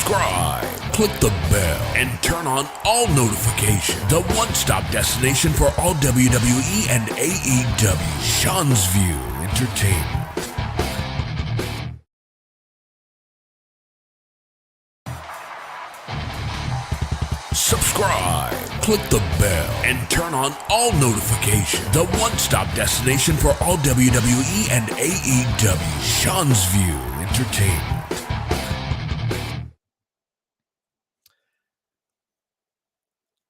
Subscribe, click the bell, and turn on all notifications. The one-stop destination for all WWE and AEW. Sean's View Entertainment. Subscribe, click the bell, and turn on all notifications. The one-stop destination for all WWE and AEW. Sean's View Entertainment.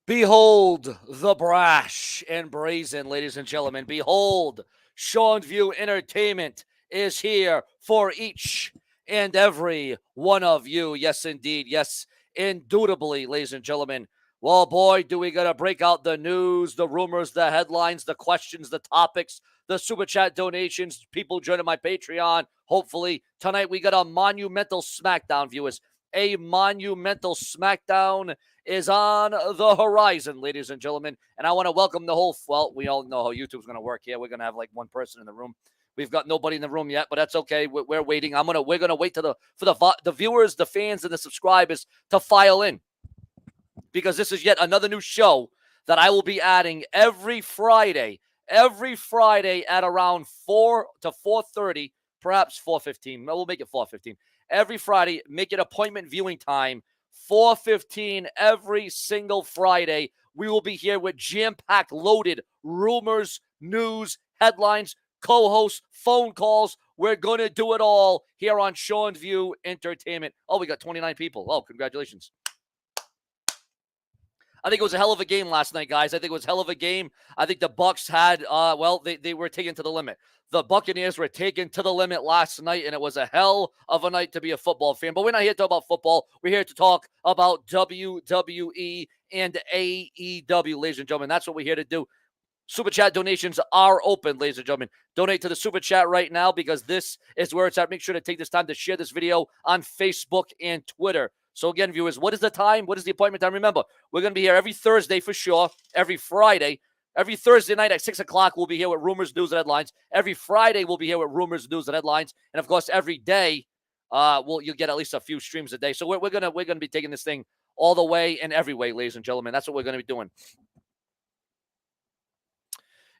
Behold the brash and brazen, ladies and gentlemen. Behold, Sean's View Entertainment is here for each and every one of you. Yes, indeed. Yes, indubitably, ladies and gentlemen. Well, boy, do we got to break out the news, the rumors, the headlines, the questions, the topics, the Super Chat donations, people joining my Patreon. Hopefully, tonight we got a monumental SmackDown, viewers. A monumental SmackDown is on the horizon, ladies and gentlemen. And I want to welcome the whole, well, we all know how YouTube's going to work here. We're going to have like one person in the room. We've got nobody in the room yet, but that's okay. We're waiting. We're going to wait for the viewers, the fans, and the subscribers to file in, because this is yet another new show that I will be adding every Friday at around 4 to 4:30, perhaps 4:15. We'll make it 4:15. Every Friday, make it appointment viewing time, 4:15 every single Friday. We will be here with jam-packed, loaded rumors, news, headlines, co-hosts, phone calls. We're going to do it all here on Sean's View Entertainment. Oh, we got 29 people. Oh, congratulations. I think it was a hell of a game last night, guys. I think it was a hell of a game. I think the Bucks had, they were taken to the limit. The Buccaneers were taken to the limit last night, and it was a hell of a night to be a football fan. But we're not here to talk about football. We're here to talk about WWE and AEW, ladies and gentlemen. That's what we're here to do. Super Chat donations are open, ladies and gentlemen. Donate to the Super Chat right now, because this is where it's at. Make sure to take this time to share this video on Facebook and Twitter. So again, viewers, what is the time? What is the appointment time? Remember, we're going to be here every Thursday for sure, every Friday. Every Thursday night at 6 o'clock, we'll be here with rumors, news, and headlines. Every Friday, we'll be here with rumors, news, and headlines. And, of course, every day, you'll get at least a few streams a day. So we're gonna be taking this thing all the way and every way, ladies and gentlemen. That's what we're going to be doing.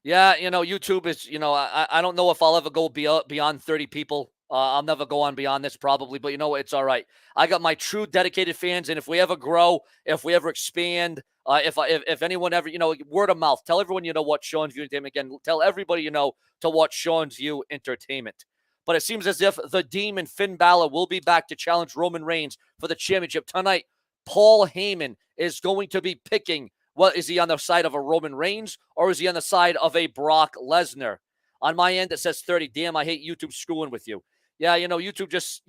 Yeah, YouTube is, I don't know if I'll ever go beyond 30 people. I'll never go on beyond this probably, but it's all right. I got my true dedicated fans, and if we ever grow, if we ever expand, if anyone ever, word of mouth, tell everyone what Sean's View Entertainment. Again, tell everybody to watch Sean's View Entertainment. But it seems as if the Demon Finn Balor will be back to challenge Roman Reigns for the championship tonight. Paul Heyman is going to be picking. What is he on the side of a Roman Reigns, or is he on the side of a Brock Lesnar? On my end, it says 30. Damn, I hate YouTube screwing with you. Yeah, YouTube just,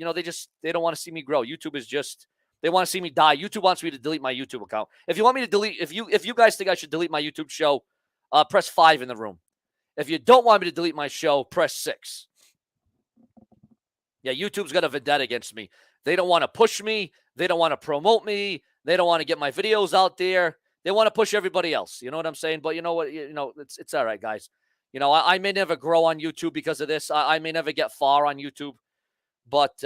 they don't want to see me grow. YouTube is just, they want to see me die. YouTube wants me to delete my YouTube account. If you want me to delete, if you guys think I should delete my YouTube show, press 5 in the room. If you don't want me to delete my show, press 6. Yeah, YouTube's got a vendetta against me. They don't want to push me. They don't want to promote me. They don't want to get my videos out there. They want to push everybody else. You know what I'm saying? But you know what? It's all right, guys. I may never grow on YouTube because of this. I may never get far on YouTube, but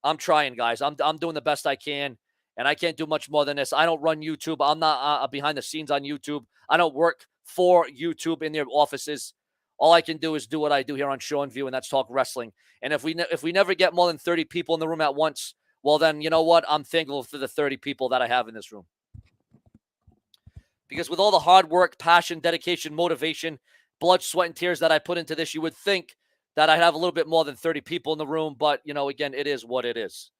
I'm trying, guys. I'm doing the best I can, and I can't do much more than this. I don't run YouTube. I'm not behind the scenes on YouTube. I don't work for YouTube in their offices. All I can do is do what I do here on Sean View, and that's talk wrestling. And if we never get more than 30 people in the room at once, well, then you know what? I'm thankful for the 30 people that I have in this room. Because with all the hard work, passion, dedication, motivation, blood, sweat, and tears that I put into this, you would think that I'd have a little bit more than 30 people in the room. But, again, it is what it is.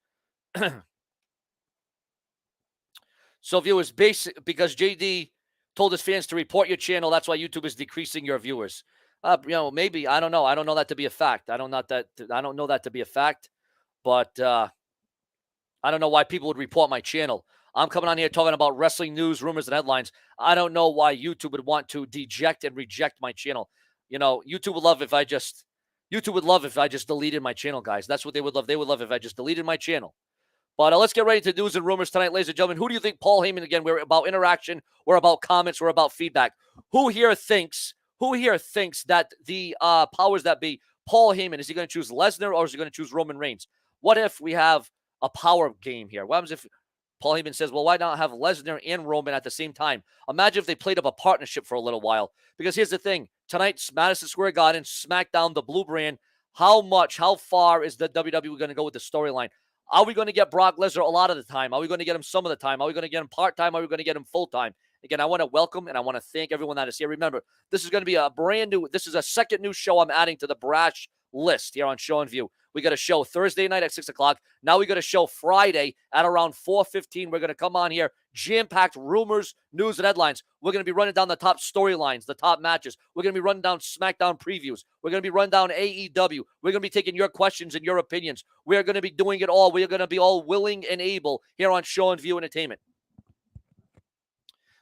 So, viewers, because JD told his fans to report your channel, that's why YouTube is decreasing your viewers. Maybe. I don't know. I don't know that to be a fact. I don't know that to be a fact. But I don't know why people would report my channel. I'm coming on here talking about wrestling news, rumors, and headlines. I don't know why YouTube would want to deject and reject my channel. YouTube would love if I just deleted my channel, guys. That's what they would love. They would love if I just deleted my channel. But let's get ready to news and rumors tonight, ladies and gentlemen. Who do you think Paul Heyman, again, we're about interaction, we're about comments, we're about feedback. Who here thinks that the powers that be, Paul Heyman, is he going to choose Lesnar or is he going to choose Roman Reigns? What if we have a power game here? What happens if Paul Heyman says, well, why not have Lesnar and Roman at the same time? Imagine if they played up a partnership for a little while. Because here's the thing. Tonight's Madison Square Garden, SmackDown, the Blue Brand. How far is the WWE going to go with the storyline? Are we going to get Brock Lesnar a lot of the time? Are we going to get him some of the time? Are we going to get him part-time? Are we going to get him full-time? Again, I want to welcome and I want to thank everyone that is here. Remember, this is going to be this is a second new show I'm adding to the Brash list here on Show and View. We got a show Thursday night at 6 o'clock. Now we got a show Friday at around 4:15. We're going to come on here, jam-packed rumors, news, and headlines. We're going to be running down the top storylines, the top matches. We're going to be running down SmackDown previews. We're going to be running down AEW. We're going to be taking your questions and your opinions. We're going to be doing it all. We're going to be all willing and able here on Show and View Entertainment.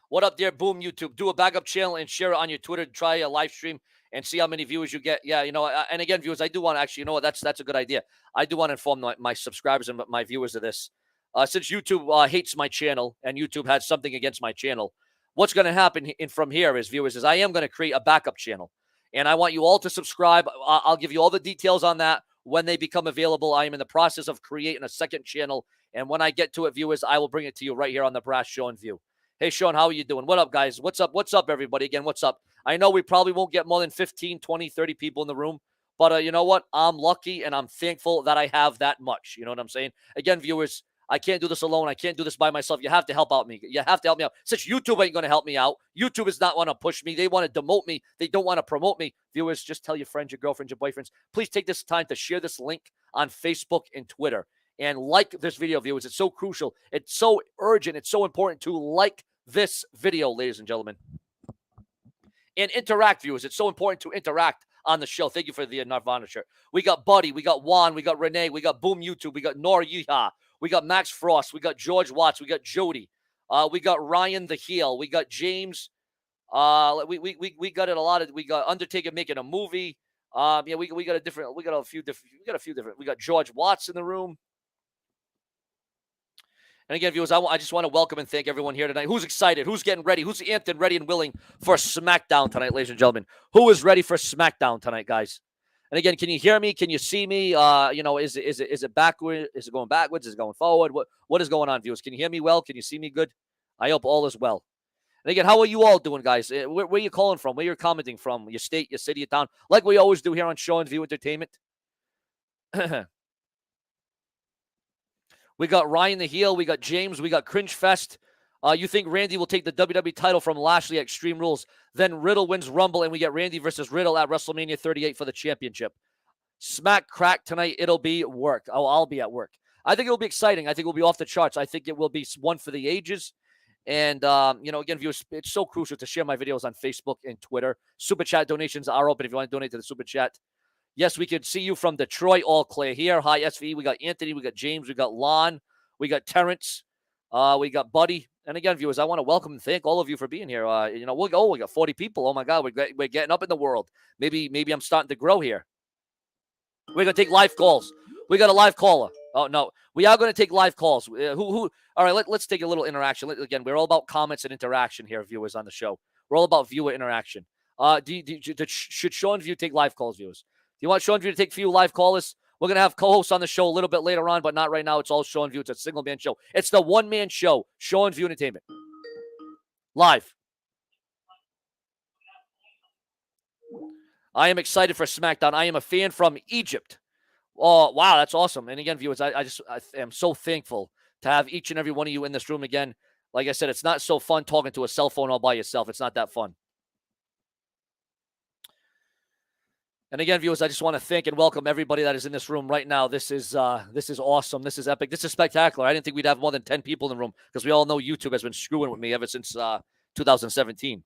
What up there, Boom YouTube? Do a backup channel and share it on your Twitter. Try a live stream and see how many viewers you get. Yeah, and again, viewers, I do want to actually, that's a good idea. I do want to inform my subscribers and my viewers of this. Since YouTube hates my channel and YouTube has something against my channel, what's going to happen from here is, viewers, is I am going to create a backup channel. And I want you all to subscribe. I'll give you all the details on that when they become available. I am in the process of creating a second channel. And when I get to it, viewers, I will bring it to you right here on the Brash Show and View. Hey, Sean, how are you doing? What up, guys? What's up? What's up, everybody? Again, what's up? I know we probably won't get more than 15, 20, 30 people in the room, but you know what? I'm lucky and I'm thankful that I have that much. You know what I'm saying? Again, viewers, I can't do this alone. I can't do this by myself. You have to help out me. You have to help me out. Since YouTube ain't going to help me out, YouTube is not want to push me. They want to demote me. They don't want to promote me. Viewers, just tell your friends, your girlfriends, your boyfriends, please take this time to share this link on Facebook and Twitter. And like this video, viewers. It's so crucial. It's so urgent. It's so important to like this video, ladies and gentlemen. And interact, viewers. It's so important to interact on the show. Thank you for the Nirvana shirt. We got Buddy. We got Juan. We got Renee. We got Boom YouTube. We got Nora Yeehaw. We got Max Frost. We got George Watts. We got Jody. We got Ryan the Heel. We got James. We got it a lot of. We got Undertaker making a movie. We got a few different. We got George Watts in the room. And again, viewers, I just want to welcome and thank everyone here tonight. Who's excited? Who's getting ready? Who's amped and ready and willing for SmackDown tonight, ladies and gentlemen? Who is ready for SmackDown tonight, guys? And again, can you hear me? Can you see me? Is it backward? Is it going backwards? Is it going forward? What is going on, viewers? Can you hear me well? Can you see me good? I hope all is well. And again, how are you all doing, guys? Where are you calling from? Where you're commenting from? Your state, your city, your town? Like we always do here on Show and View Entertainment. We got Ryan the Heel. We got James. We got Cringe Fest. You think Randy will take the WWE title from Lashley at Extreme Rules? Then Riddle wins Rumble, and we get Randy versus Riddle at WrestleMania 38 for the championship. Smack crack tonight. It'll be work. Oh, I'll be at work. I think it'll be exciting. I think it'll be off the charts. I think it will be one for the ages. And, again, viewers, it's so crucial to share my videos on Facebook and Twitter. Super Chat donations are open if you want to donate to the Super Chat. Yes, we can see you from Detroit, all clear here. Hi, SV. We got Anthony. We got James. We got Lon. We got Terrence. We got Buddy. And again, viewers, I want to welcome and thank all of you for being here. We got 40 people. Oh, my God. We're getting up in the world. Maybe I'm starting to grow here. We're going to take live calls. We got a live caller. Oh, no. We are going to take live calls. Who? All right, let's take a little interaction. Again, we're all about comments and interaction here, viewers, on the show. We're all about viewer interaction. Should Show and View take live calls, viewers? Do you want Show and View to take a few live callers? We're going to have co-hosts on the show a little bit later on, but not right now. It's all Show and View. It's a single-man show. It's the one-man show, Show and View Entertainment. Live. I am excited for SmackDown. I am a fan from Egypt. Oh, wow, that's awesome. And again, viewers, I am so thankful to have each and every one of you in this room again. Like I said, it's not so fun talking to a cell phone all by yourself. It's not that fun. And again, viewers, I just want to thank and welcome everybody that is in this room right now. This is awesome. This is epic. This is spectacular. I didn't think we'd have more than 10 people in the room because we all know YouTube has been screwing with me ever since 2017.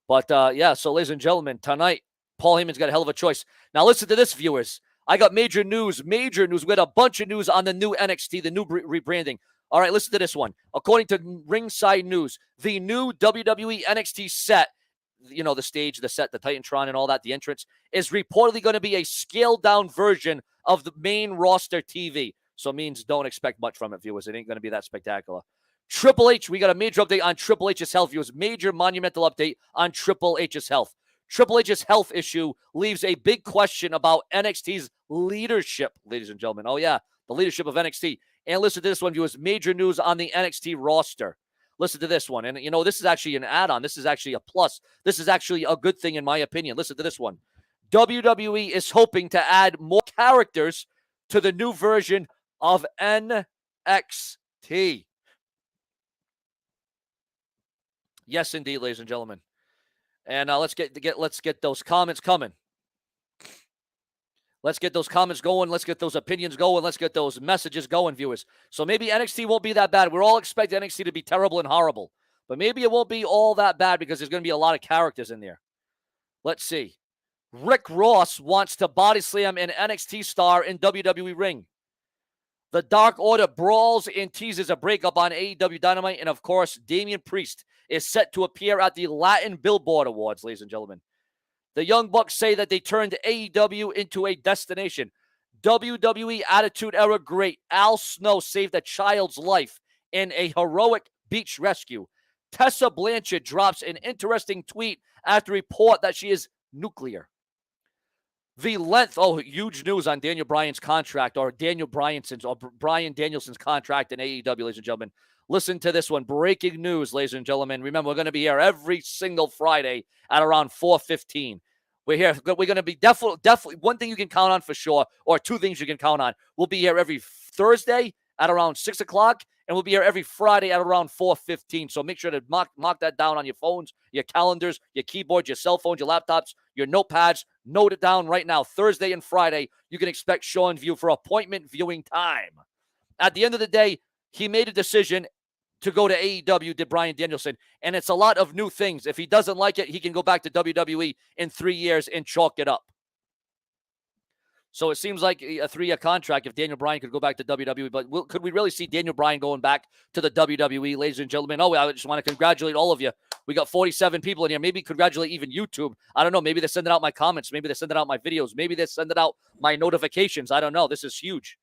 But, so ladies and gentlemen, tonight, Paul Heyman's got a hell of a choice. Now, listen to this, viewers. I got major news. We had a bunch of news on the new NXT, the new rebranding. All right, listen to this one. According to Ringside News, the new WWE NXT set, the stage, the set, the Titantron and all that, the entrance, is reportedly going to be a scaled-down version of the main roster TV. So it means don't expect much from it, viewers. It ain't going to be that spectacular. Triple H, we got a major update on Triple H's health, viewers. Major monumental update on Triple H's health. Triple H's health issue leaves a big question about NXT's leadership, ladies and gentlemen. Oh, yeah, the leadership of NXT. And listen to this one, viewers. Major news on the NXT roster. Listen to this one. And, this is actually an add-on. This is actually a plus. This is actually a good thing, in my opinion. Listen to this one. WWE is hoping to add more characters to the new version of NXT. Yes, indeed, ladies and gentlemen. And let's get those comments coming. Let's get those comments going. Let's get those opinions going. Let's get those messages going, viewers. So maybe NXT won't be that bad. We're all expecting NXT to be terrible and horrible. But maybe it won't be all that bad because there's going to be a lot of characters in there. Let's see. Rick Ross wants to body slam an NXT star in WWE ring. The Dark Order brawls and teases a breakup on AEW Dynamite. And, of course, Damian Priest is set to appear at the Latin Billboard Awards, ladies and gentlemen. The Young Bucks say that they turned AEW into a destination. WWE Attitude Era great Al Snow saved a child's life in a heroic beach rescue. Tessa Blanchard drops an interesting tweet after report that she is nuclear. The length, huge news on Daniel Bryan's contract, or Bryan Danielson's contract in AEW, ladies and gentlemen. Listen to this one. Breaking news, ladies and gentlemen. Remember, we're going to be here every single Friday at around 4:15. We're here. We're going to be definitely one thing you can count on for sure, or two things you can count on. We'll be here every Thursday at around 6 o'clock, and we'll be here every Friday at around 4:15. So make sure to mark that down on your phones, your calendars, your keyboards, your cell phones, your laptops, your notepads. Note it down right now. Thursday and Friday, you can expect Sean View for appointment viewing time. At the end of the day, he made a decision to go to AEW, did Bryan Danielson, and it's a lot of new things. If he doesn't like it, he can go back to WWE in 3 years and chalk it up. So it seems like a 3-year contract if Daniel Bryan could go back to WWE. But could we really see Daniel Bryan going back to the WWE, ladies and gentlemen? I just want to congratulate all of you. We got 47 people in here. Maybe congratulate even YouTube. I don't know. Maybe they're sending out my comments. Maybe they're sending out my videos. Maybe they're sending out my notifications. I don't know. This is huge.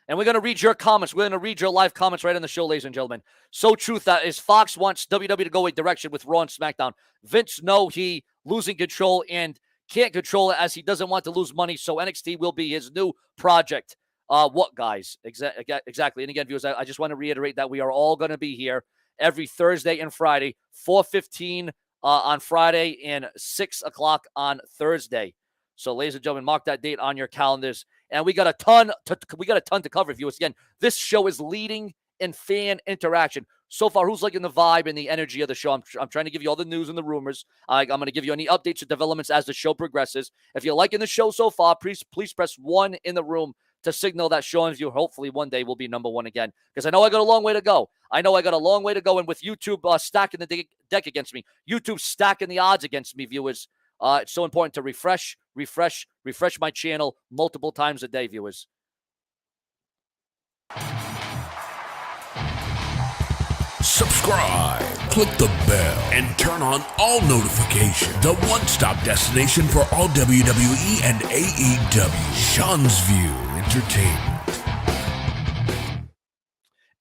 And we're going to read your comments. We're going to read your live comments right on the show, ladies and gentlemen. So truth that is Fox wants WWE to go a direction with Raw and SmackDown. Vince, no, he losing control and can't control it as he doesn't want to lose money. So NXT will be his new project. What, guys? Exactly. And again, viewers, I just want to reiterate that we are all going to be here every Thursday and Friday, 4:15 on Friday and 6 o'clock on Thursday. So, ladies and gentlemen, mark that date on your calendars. And we got a ton to cover, viewers. Again, this show is leading in fan interaction. So far, who's liking the vibe and the energy of the show? I'm trying to give you all the news and the rumors. I'm going to give you any updates or developments as the show progresses. If you're liking the show so far, please press 1 in the room to signal that Sean View hopefully one day will be number 1 again. Because I know I got a long way to go. And with YouTube stacking the deck against me, YouTube stacking the odds against me, viewers. It's so important to refresh my channel multiple times a day, viewers. Subscribe, click the bell, and turn on all notifications. The one-stop destination for all WWE and AEW. Sean's View Entertainment.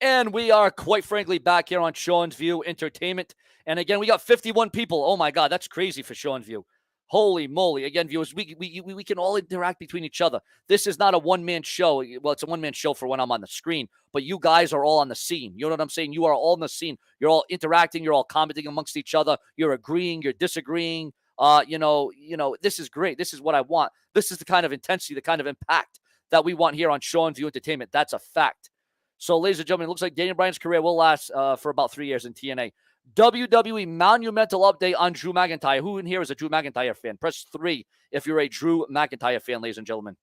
And we are, quite frankly, back here on Sean's View Entertainment. And again, we got 51 people. Oh, my God, that's crazy for Sean's View. Holy moly. Again, viewers, we can all interact between each other. This is not a one-man show. Well, it's a one-man show for when I'm on the screen, but you guys are all on the scene. You know what I'm saying? You are all on the scene. You're all interacting. You're all commenting amongst each other. You're agreeing. You're disagreeing. This is great. This is what I want. This is the kind of intensity, the kind of impact that we want here on Sean's View Entertainment. That's a fact. So, ladies and gentlemen, it looks like Daniel Bryan's career will last for about 3 years in TNA. WWE monumental update on Drew McIntyre. Who in here is a Drew McIntyre fan? Press 3 if you're a Drew McIntyre fan, ladies and gentlemen.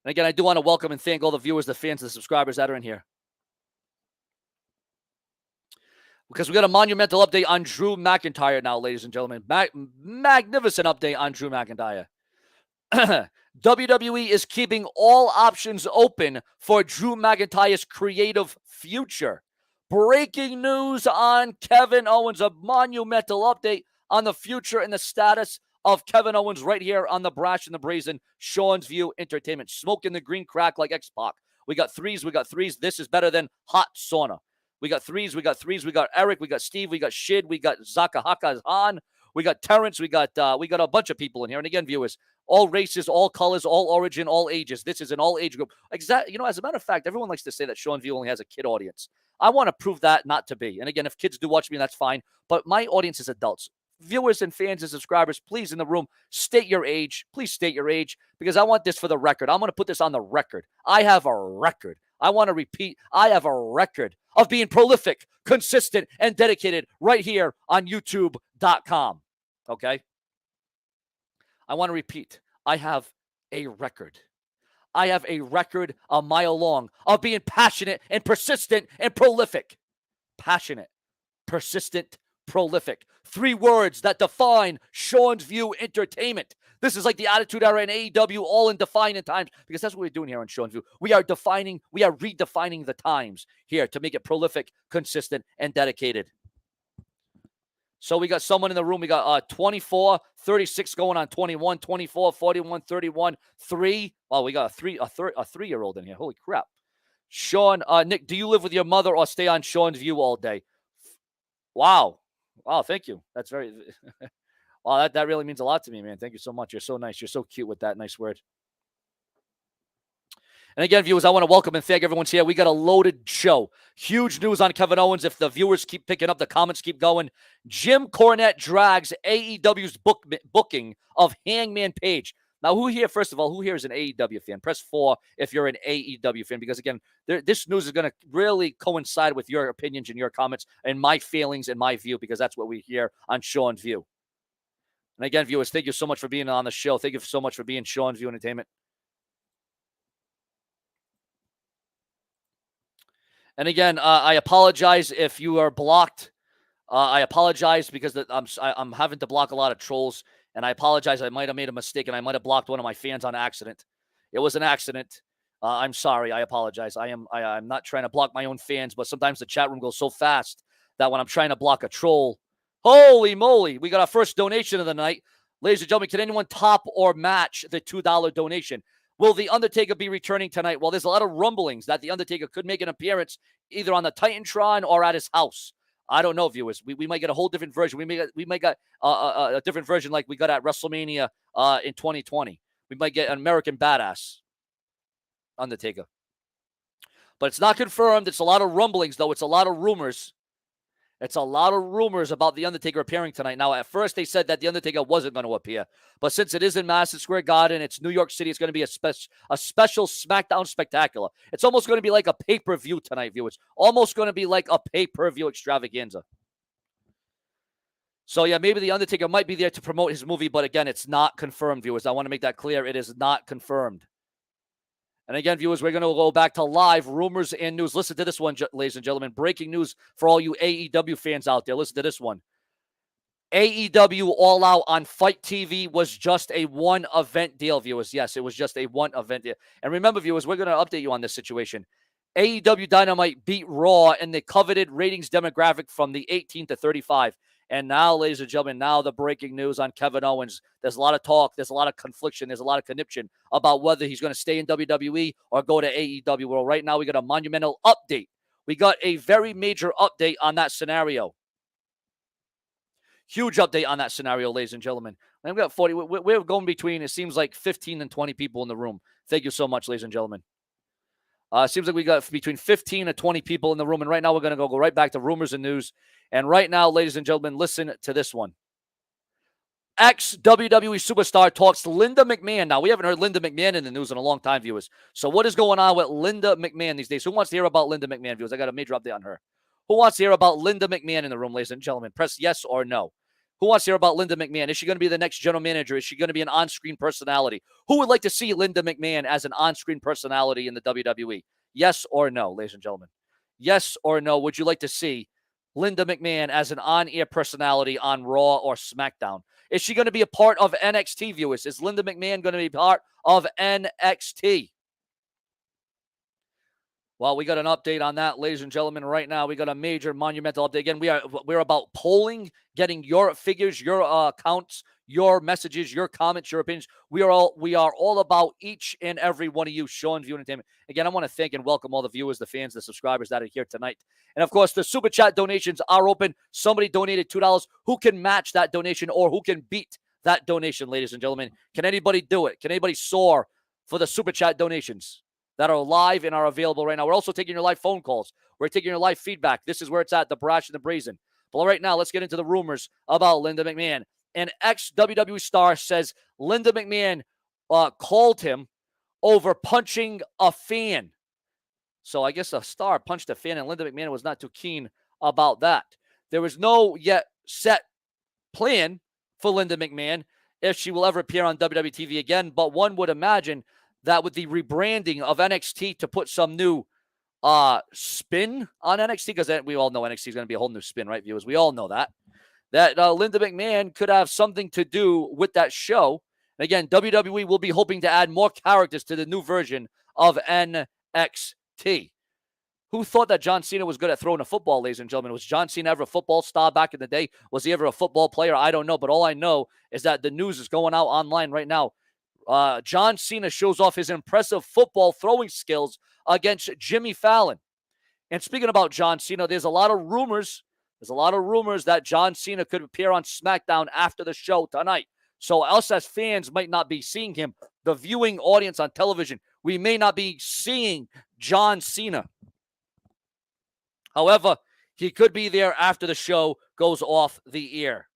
And again, I do want to welcome and thank all the viewers, the fans, the subscribers that are in here. Because we got a monumental update on Drew McIntyre now, ladies and gentlemen. Magnificent update on Drew McIntyre. WWE is keeping all options open for Drew McIntyre's creative future. Breaking news on Kevin Owens, a monumental update on the future and the status of Kevin Owens right here on the Brash and the Brazen, Sean's View Entertainment. Smoking the green crack like X-Pac. We got threes. This is better than hot sauna. We got threes. We got Eric. We got Steve. We got Shid. We got Zakahaka Han. We got Terrence. We got a bunch of people in here. And again, viewers, All races, all colors, all origin, all ages. This is an all age group. Exactly. As a matter of fact, everyone likes to say that Sean View only has a kid audience. I want to prove that not to be. And again, if kids do watch me, that's fine. But my audience is adults. Viewers and fans and subscribers, please, in the room, state your age. Please state your age, because I want this for the record. I'm going to put this on the record. I have a record. I want to repeat, I have a record of being prolific, consistent, and dedicated right here on YouTube.com. Okay? I want to repeat, I have a record. I have a record a mile long of being passionate and persistent and prolific. Passionate, persistent, prolific. 3 words that define Sean's View Entertainment. This is like the Attitude Era and AEW all in defining times, because that's what we're doing here on Sean's View. We are redefining the times here to make it prolific, consistent, and dedicated. So we got someone in the room. We got 24, 36 going on 21, 24, 41, 31, 3. Well, we got a 3-year-old in here. Holy crap. Sean, Nick, do you live with your mother or stay on Sean's View all day? Wow. Wow, thank you. That's very... Wow, that really means a lot to me, man. Thank you so much. You're so nice. You're so cute with that nice word. And again, viewers, I want to welcome and thank everyone's here. We got a loaded show. Huge news on Kevin Owens. If the viewers keep picking up, the comments keep going. Jim Cornette drags AEW's booking of Hangman Page. Now, who here is an AEW fan? Press 4 if you're an AEW fan, because again, this news is going to really coincide with your opinions and your comments and my feelings and my view, because that's what we hear on Sean's View. And again, viewers, thank you so much for being on the show. Thank you so much for being Sean's View Entertainment. And again, I apologize if you are blocked. I apologize because I'm having to block a lot of trolls, and I apologize. I might have made a mistake, and I might have blocked one of my fans on accident. It was an accident. I'm sorry. I apologize. I'm not trying to block my own fans, but sometimes the chat room goes so fast that when I'm trying to block a troll, holy moly, we got our first donation of the night. Ladies and gentlemen, can anyone top or match the $2 donation? Will The Undertaker be returning tonight? Well, there's a lot of rumblings that The Undertaker could make an appearance either on the Titantron or at his house. I don't know, viewers. We might get a whole different version. We might get a different version like we got at WrestleMania in 2020. We might get an American Badass Undertaker. But it's not confirmed. It's a lot of rumblings, though. It's a lot of rumors. It's a lot of rumors about The Undertaker appearing tonight. Now, at first, they said that The Undertaker wasn't going to appear. But since it is in Madison Square Garden, it's New York City, it's going to be a special SmackDown Spectacular. It's almost going to be like a pay-per-view tonight, viewers. Almost going to be like a pay-per-view extravaganza. So, yeah, maybe The Undertaker might be there to promote his movie. But again, it's not confirmed, viewers. I want to make that clear. It is not confirmed. And again, viewers, we're going to go back to live rumors and news. Listen to this one, ladies and gentlemen. Breaking news for all you AEW fans out there. Listen to this one. AEW All Out on Fight TV was just a one-event deal, viewers. Yes, it was just a one-event deal. And remember, viewers, we're going to update you on this situation. AEW Dynamite beat Raw in the coveted ratings demographic from the 18 to 35. And now, ladies and gentlemen, now the breaking news on Kevin Owens. There's a lot of talk. There's a lot of confliction. There's a lot of conniption about whether he's going to stay in WWE or go to AEW. Well, right now we got a monumental update. We got a very major update on that scenario. Huge update on that scenario, ladies and gentlemen. We've got 40. We're going between, it seems like 15 and 20 people in the room. Thank you so much, ladies and gentlemen. It seems like we got between 15 and 20 people in the room. And right now we're going to go right back to rumors and news. And right now, ladies and gentlemen, listen to this one. Ex-WWE superstar talks to Linda McMahon. Now, we haven't heard Linda McMahon in the news in a long time, viewers. So what is going on with Linda McMahon these days? Who wants to hear about Linda McMahon, viewers? I got a major update on her. Who wants to hear about Linda McMahon in the room, ladies and gentlemen? Press yes or no. Who wants to hear about Linda McMahon? Is she going to be the next general manager? Is she going to be an on-screen personality? Who would like to see Linda McMahon as an on-screen personality in the WWE? Yes or no, ladies and gentlemen? Yes or no, would you like to see Linda McMahon as an on-air personality on Raw or SmackDown? Is she going to be a part of NXT, viewers? Is Linda McMahon going to be part of NXT? Well, we got an update on that, ladies and gentlemen. Right now, we got a major monumental update. Again, we're about polling, getting your figures, your counts, your messages, your comments, your opinions. We are all about each and every one of you, Sean's View Entertainment. Again, I want to thank and welcome all the viewers, the fans, the subscribers that are here tonight. And of course, the super chat donations are open. Somebody donated $2. Who can match that donation or who can beat that donation, ladies and gentlemen. Can anybody do it? Can anybody soar for the Super Chat donations that are live and are available right now? We're also taking your live phone calls. We're taking your live feedback. This is where it's at, the brash and the brazen. But right now, let's get into the rumors about Linda McMahon. An ex-WWE star says Linda McMahon called him over punching a fan. So I guess a star punched a fan, and Linda McMahon was not too keen about that. There was no yet set plan for Linda McMahon if she will ever appear on WWE TV again, but one would imagine that with the rebranding of NXT to put some new spin on NXT, because we all know NXT is going to be a whole new spin, right, viewers? We all know that Linda McMahon could have something to do with that show. And again, WWE will be hoping to add more characters to the new version of NXT. Who thought that John Cena was good at throwing a football, ladies and gentlemen? Was John Cena ever a football star back in the day? Was he ever a football player? I don't know. But all I know is that the news is going out online right now. John Cena shows off his impressive football throwing skills against Jimmy Fallon. And speaking about John Cena, there's a lot of rumors. There's a lot of rumors that John Cena could appear on SmackDown after the show tonight. So us as fans might not be seeing him. The viewing audience on television, we may not be seeing John Cena. However, he could be there after the show goes off the air.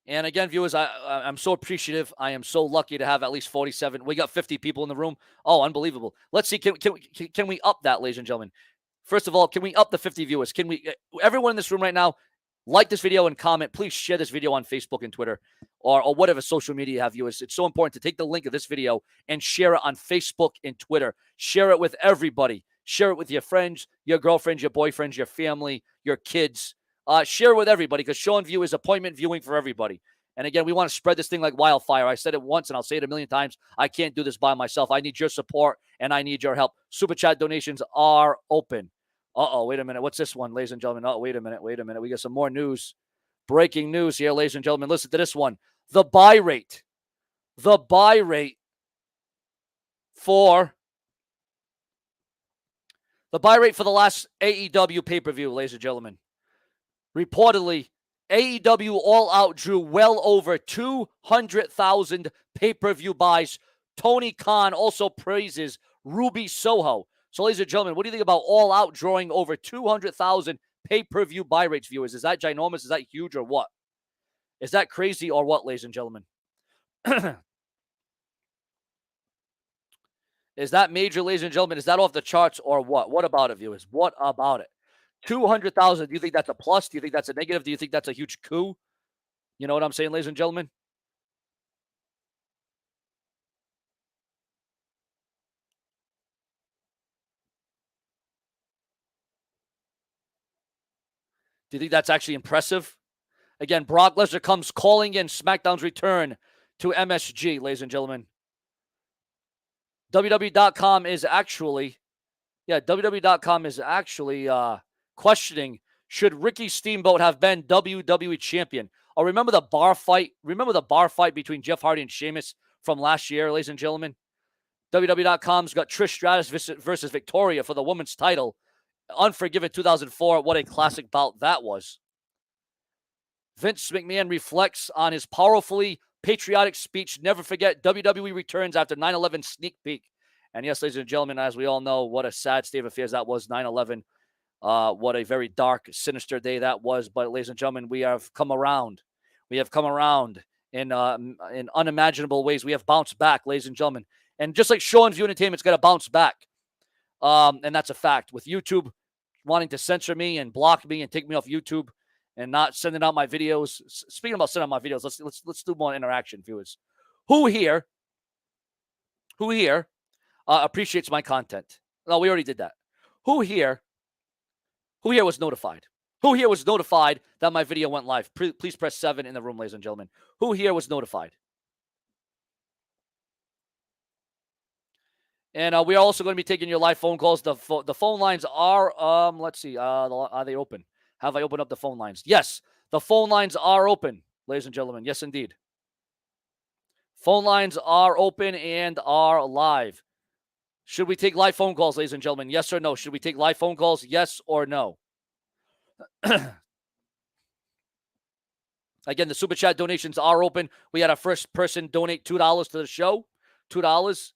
And again, viewers, I'm so appreciative. I am so lucky to have at least 47. We got 50 people in the room. Oh, unbelievable. Let's see. Can we up that, ladies and gentlemen? First of all, can we up the 50 viewers? Can we? Everyone in this room right now, like this video and comment. Please share this video on Facebook and Twitter or whatever social media you have, viewers. It's so important to take the link of this video and share it on Facebook and Twitter. Share it with everybody. Share it with your friends, your girlfriends, your boyfriends, your family, your kids. Share it with everybody, because show and view is appointment viewing for everybody. And again, we want to spread this thing like wildfire. I said it once and I'll say it a million times. I can't do this by myself. I need your support and I need your help. Super Chat donations are open. Wait a minute. What's this one, ladies and gentlemen? Wait a minute. We got some more news. Breaking news here, ladies and gentlemen. Listen to this one. The buy rate for the last AEW pay-per-view, ladies and gentlemen. Reportedly, AEW All Out drew well over 200,000 pay-per-view buys. Tony Khan also praises Ruby Soho. So, ladies and gentlemen, what do you think about All Out drawing over 200,000 pay-per-view buy rates, viewers? Is that ginormous? Is that huge or what? Is that crazy or what, ladies and gentlemen? Is that major, ladies and gentlemen? Is that off the charts or what? What about it, viewers? What about it? 200,000. Do you think that's a plus? Do you think that's a negative? Do you think that's a huge coup? You know what I'm saying, ladies and gentlemen? Do you think that's actually impressive? Again, Brock Lesnar comes calling in SmackDown's return to MSG, ladies and gentlemen. WWE.com is actually questioning, should Ricky Steamboat have been WWE champion? Oh, remember the bar fight? Remember the bar fight between Jeff Hardy and Sheamus from last year, ladies and gentlemen? WWE.com's got Trish Stratus versus Victoria for the women's title. Unforgiven 2004. What a classic bout that was. Vince McMahon reflects on his powerfully patriotic speech. Never forget, WWE returns after 9/11 sneak peek. And yes, ladies and gentlemen, as we all know, what a sad state of affairs that was, 9/11. What a very dark, sinister day that was. But ladies and gentlemen, we have come around. We have come around in unimaginable ways. We have bounced back, ladies and gentlemen. And just like Show and View Entertainment's got to bounce back. And that's a fact. With YouTube wanting to censor me and block me and take me off YouTube and not sending out my videos. Speaking about sending out my videos, let's do more interaction, viewers. Who here appreciates my content? No, we already did that. Who here was notified? Who here was notified that my video went live? Please press 7 in the room, ladies and gentlemen. Who here was notified? And we are also going to be taking your live phone calls. The phone lines are, let's see, are they open? Have I opened up the phone lines? Yes, the phone lines are open, ladies and gentlemen. Yes, indeed. Phone lines are open and are live. Should we take live phone calls, ladies and gentlemen? Yes or no? Should we take live phone calls? Yes or no? Again, the Super Chat donations are open. We had our first person donate $2 to the show. $2.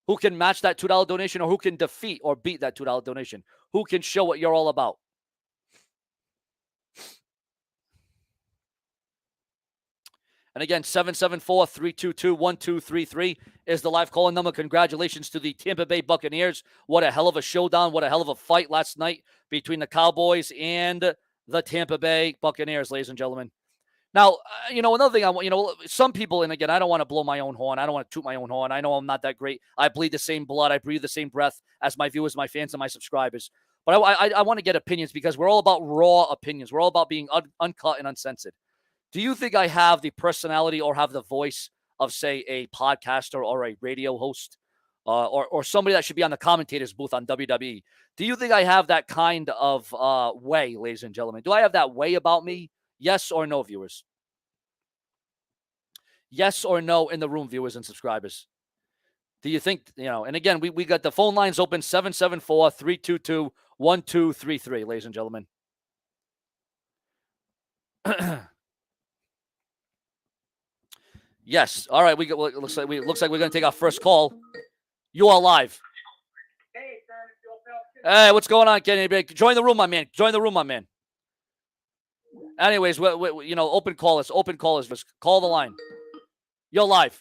Who can match that $2 donation, or who can defeat or beat that $2 donation? Who can show what you're all about? And again, 774-322-1233 is the live call-in number. Congratulations to the Tampa Bay Buccaneers. What a hell of a showdown. What a hell of a fight last night between the Cowboys and the Tampa Bay Buccaneers, ladies and gentlemen. Now, another thing I want, some people, and again, I don't want to blow my own horn. I don't want to toot my own horn. I know I'm not that great. I bleed the same blood. I breathe the same breath as my viewers, my fans, and my subscribers. But I want to get opinions, because we're all about raw opinions. We're all about being uncut and uncensored. Do you think I have the personality or have the voice of, say, a podcaster or a radio host, or somebody that should be on the commentator's booth on WWE? Do you think I have that kind of way, ladies and gentlemen? Do I have that way about me? Yes or no, viewers? Yes or no in the room, viewers and subscribers? Do you think, and again, we got the phone lines open, 774-322-1233, ladies and gentlemen. Yes. All right. Looks like we're going to take our first call. You are live. Hey, what's going on, Kenny? Join the room, my man. Join the room, my man. Anyways, open callers. Call the line. You're live.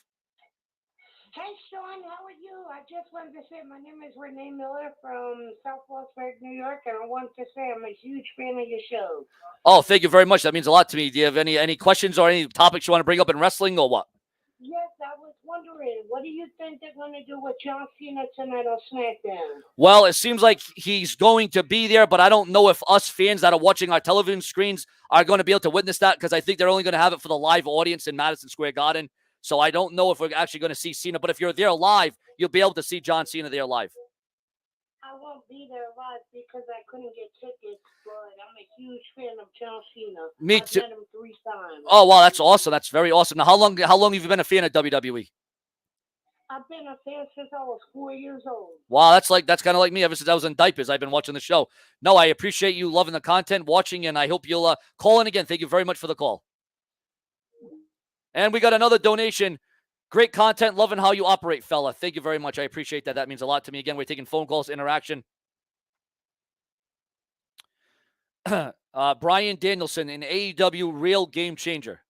Hey, Sean, how are you? I just wanted to say my name is Renee Miller from South Prospect, New York, and I wanted to say I'm a huge fan of your show. Oh, thank you very much. That means a lot to me. Do you have any questions or any topics you want to bring up in wrestling, or what? Yes, I was wondering, what do you think they're going to do with John Cena tonight on SmackDown? Well, it seems like he's going to be there, but I don't know if us fans that are watching our television screens are going to be able to witness that, because I think they're only going to have it for the live audience in Madison Square Garden. So I don't know if we're actually going to see Cena, but if you're there live, you'll be able to see John Cena there live. I won't be there live because I couldn't get tickets, but I'm a huge fan of John Cena. Me too. I've met him 3 times. Oh, wow, that's awesome. That's very awesome. Now, how long have you been a fan of WWE? I've been a fan since I was 4 years old. Wow, that's kind of like me. Ever since I was in diapers, I've been watching the show. No, I appreciate you loving the content, watching, and I hope you'll call in again. Thank you very much for the call. And we got another donation. Great content. Loving how you operate, fella. Thank you very much. I appreciate that. That means a lot to me. Again, we're taking phone calls, interaction. Brian Danielson, an AEW real game changer.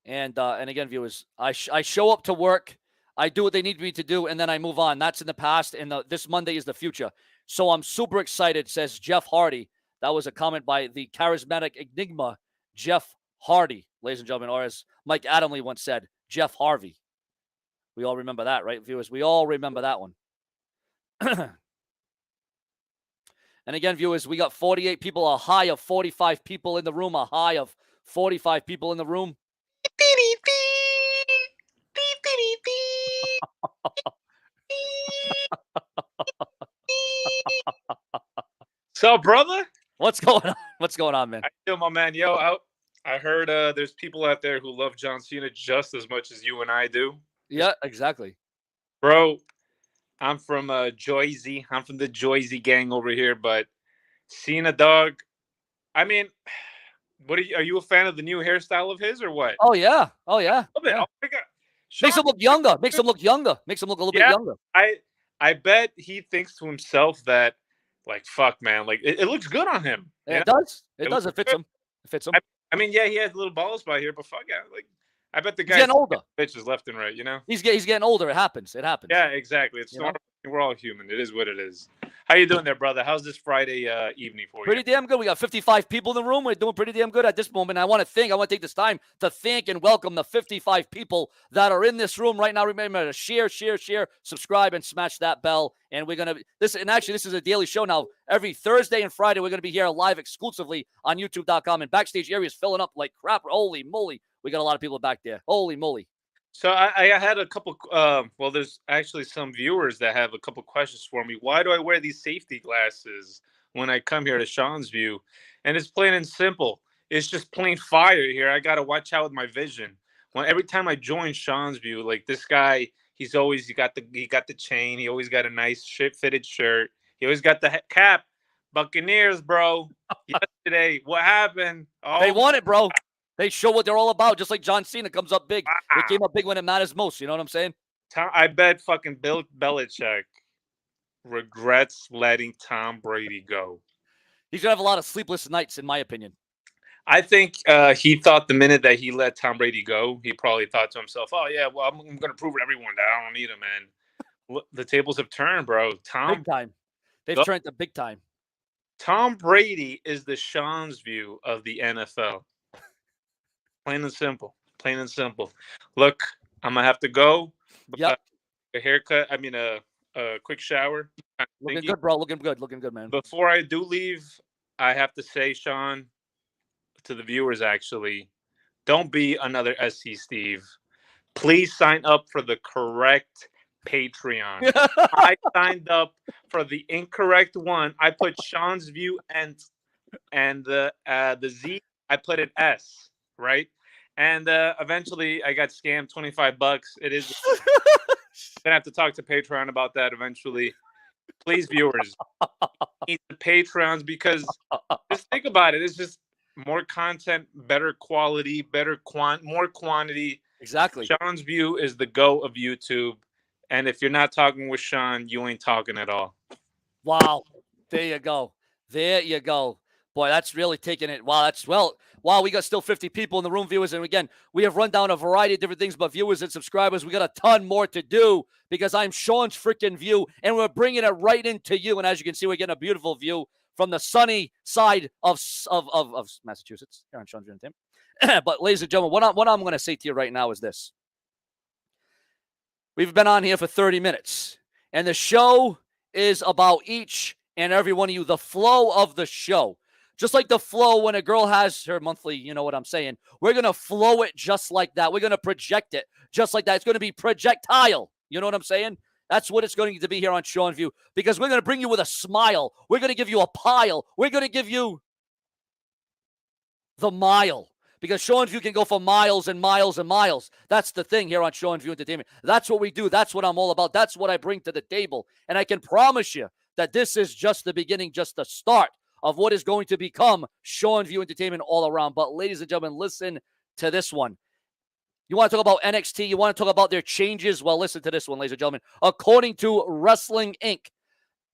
And again, viewers, I show up to work. I do what they need me to do, and then I move on. That's in the past, and this Monday is the future. So I'm super excited, says Jeff Hardy. That was a comment by the charismatic enigma, Jeff Hardy, ladies and gentlemen, or as Mike Adamle once said, Jeff Harvey. We all remember that, right, viewers? We all remember that one. And again, viewers, we got 48 people, a high of 45 people in the room, a high of 45 people in the room. So, brother, what's going on? What's going on, man? I feel my man. Yo, I heard there's people out there who love John Cena just as much as you and I do. Yeah, exactly. Bro, I'm from Jersey. I'm from the Jersey gang over here, but Cena, dog. I mean, are you a fan of the new hairstyle of his or what? Oh yeah. Oh yeah. Oh my God. Makes him look younger. Makes him look a little bit younger. I bet he thinks to himself that, like, fuck, man, like it looks good on him. Yeah, it does. It does. It fits him. It fits him. I mean, yeah, he has little balls by here, but fuck yeah, like I bet the guy's getting older. Bitches left and right, you know. He's getting older. It happens. Yeah, exactly. It's normal. We're all human. It is what it is. How you doing there, brother? How's this Friday evening for you? Pretty damn good. We got 55 people in the room. We're doing pretty damn good at this moment. I want to take this time to thank and welcome the 55 people that are in this room right now. Remember to share, subscribe, and smash that bell. And we're gonna this is a daily show now. Every Thursday and Friday, we're gonna be here live exclusively on YouTube.com. And backstage area is filling up like crap. Holy moly, we got a lot of people back there. Holy moly. So I had a couple. Well, there's actually some viewers that have a couple questions for me. Why do I wear these safety glasses when I come here to Sean's View? And it's plain and simple. It's just plain fire here. I gotta watch out with my vision. Every time I join Sean's View, like this guy, he got the chain. He always got a nice fitted shirt. He always got the cap. Buccaneers, bro. Yesterday, what happened? Oh, They won it, bro. They show what they're all about, just like John Cena comes up big. They wow. came up big when it matters most. You know what I'm saying? I bet fucking Bill Belichick regrets letting Tom Brady go. He's going to have a lot of sleepless nights, in my opinion. I think he thought the minute that he let Tom Brady go, he probably thought to himself, "Oh yeah, well I'm going to prove to everyone that I don't need him." Man, the tables have turned, bro. Big time. They've turned to big time. Tom Brady is the Sean's view of the NFL. Plain and simple. Plain and simple. Look, I'm gonna have to go. Yep. A haircut. I mean, a quick shower. Looking good, bro. Looking good, man. Before I do leave, I have to say, Sean, to the viewers, actually, don't be another SC Steve. Please sign up for the correct Patreon. I signed up for the incorrect one. I put Sean's view and the Z. I put an S, right? And eventually, I got scammed $25. It is. Gonna have to talk to Patreon about that eventually. Please, viewers, need the Patreons because just think about it. It's just more content, better quality, more quantity. Exactly. Sean's view is the go of YouTube. And if you're not talking with Sean, you ain't talking at all. Wow. There you go. There you go. Boy, that's really taking it. Wow, we got still 50 people in the room, viewers. And again, we have run down a variety of different things, but viewers and subscribers, we got a ton more to do because I'm Sean's freaking view, and we're bringing it right into you. And as you can see, we're getting a beautiful view from the sunny side of Massachusetts here on Sean's Entertainment. But ladies and gentlemen, what I'm going to say to you right now is this. We've been on here for 30 minutes, and the show is about each and every one of you, the flow of the show. Just like the flow when a girl has her monthly, you know what I'm saying? We're going to flow it just like that. We're going to project it just like that. It's going to be projectile. You know what I'm saying? That's what it's going to be here on Sean View, because we're going to bring you with a smile. We're going to give you a pile. We're going to give you the mile, because Sean View can go for miles and miles and miles. That's the thing here on Sean View Entertainment. That's what we do. That's what I'm all about. That's what I bring to the table. And I can promise you that this is just the beginning, just the start of what is going to become Sean View Entertainment all around. But ladies and gentlemen, listen to this one. You want to talk about NXT? You want to talk about their changes? Well, listen to this one, ladies and gentlemen. According to Wrestling Inc.,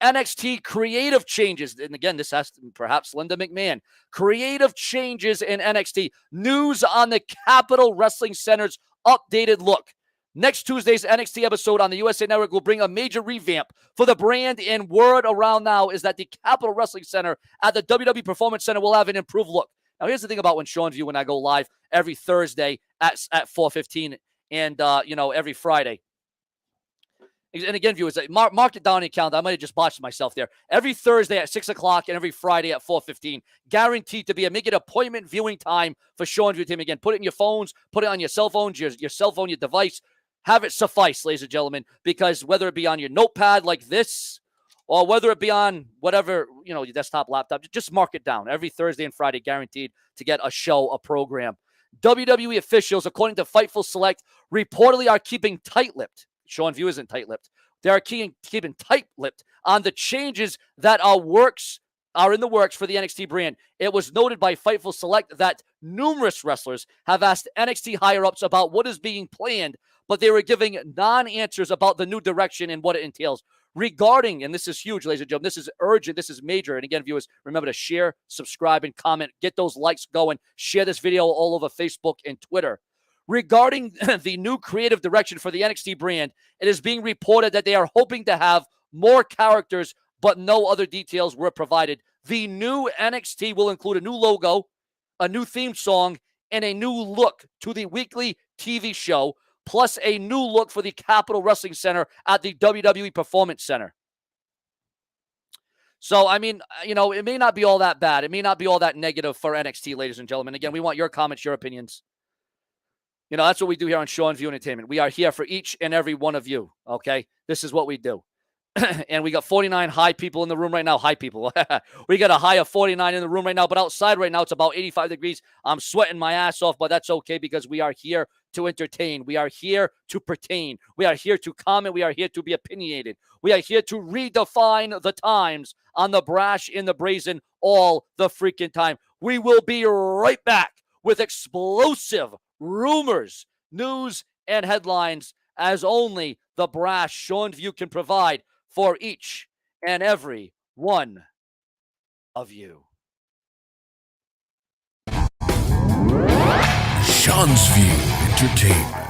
NXT Creative Changes, and again, this has to, perhaps Linda McMahon, Creative Changes in NXT. News on the Capitol Wrestling Center's updated look. Next Tuesday's NXT episode on the USA Network will bring a major revamp for the brand, and word around now is that the Capitol Wrestling Center at the WWE Performance Center will have an improved look. Now, here's the thing about when Sean View, when I go live every Thursday at 4:15 and, every Friday. And again, viewers, mark it down in your calendar. I might have just botched myself there. Every Thursday at 6 o'clock and every Friday at 4:15. Guaranteed to be make it appointment viewing time for Sean View. Again, put it in your phones, put it on your cell phones, your cell phone, your device. Have it suffice, ladies and gentlemen, because whether it be on your notepad like this or whether it be on whatever, your desktop, laptop, just mark it down. Every Thursday and Friday, guaranteed to get a show, a program. WWE officials, according to Fightful Select, reportedly are keeping tight-lipped. Sean View isn't tight-lipped. They are keeping tight-lipped on the changes that are in the works for the NXT brand. It was noted by Fightful Select that numerous wrestlers have asked NXT higher-ups about what is being planned, but they were giving non-answers about the new direction and what it entails. Regarding, and this is huge, ladies and gentlemen, this is urgent, this is major. And again, viewers, remember to share, subscribe, and comment. Get those likes going. Share this video all over Facebook and Twitter. Regarding the new creative direction for the NXT brand, it is being reported that they are hoping to have more characters, but no other details were provided. The new NXT will include a new logo, a new theme song, and a new look to the weekly TV show, plus a new look for the Capitol Wrestling Center at the WWE Performance Center. So, I mean, it may not be all that bad. It may not be all that negative for NXT, ladies and gentlemen. Again, we want your comments, your opinions. That's what we do here on Sean View Entertainment. We are here for each and every one of you, okay? This is what we do. And we got 49 high people in the room right now. High people. We got a high of 49 in the room right now, but outside right now, it's about 85 degrees. I'm sweating my ass off, but that's okay because we are here to entertain. We are here to pertain. We are here to comment. We are here to be opinionated. We are here to redefine the times on the brash and the brazen all the freaking time. We will be right back with explosive rumors, news, and headlines as only the brash Sean View can provide for each and every one of you. Sean's View Entertainment.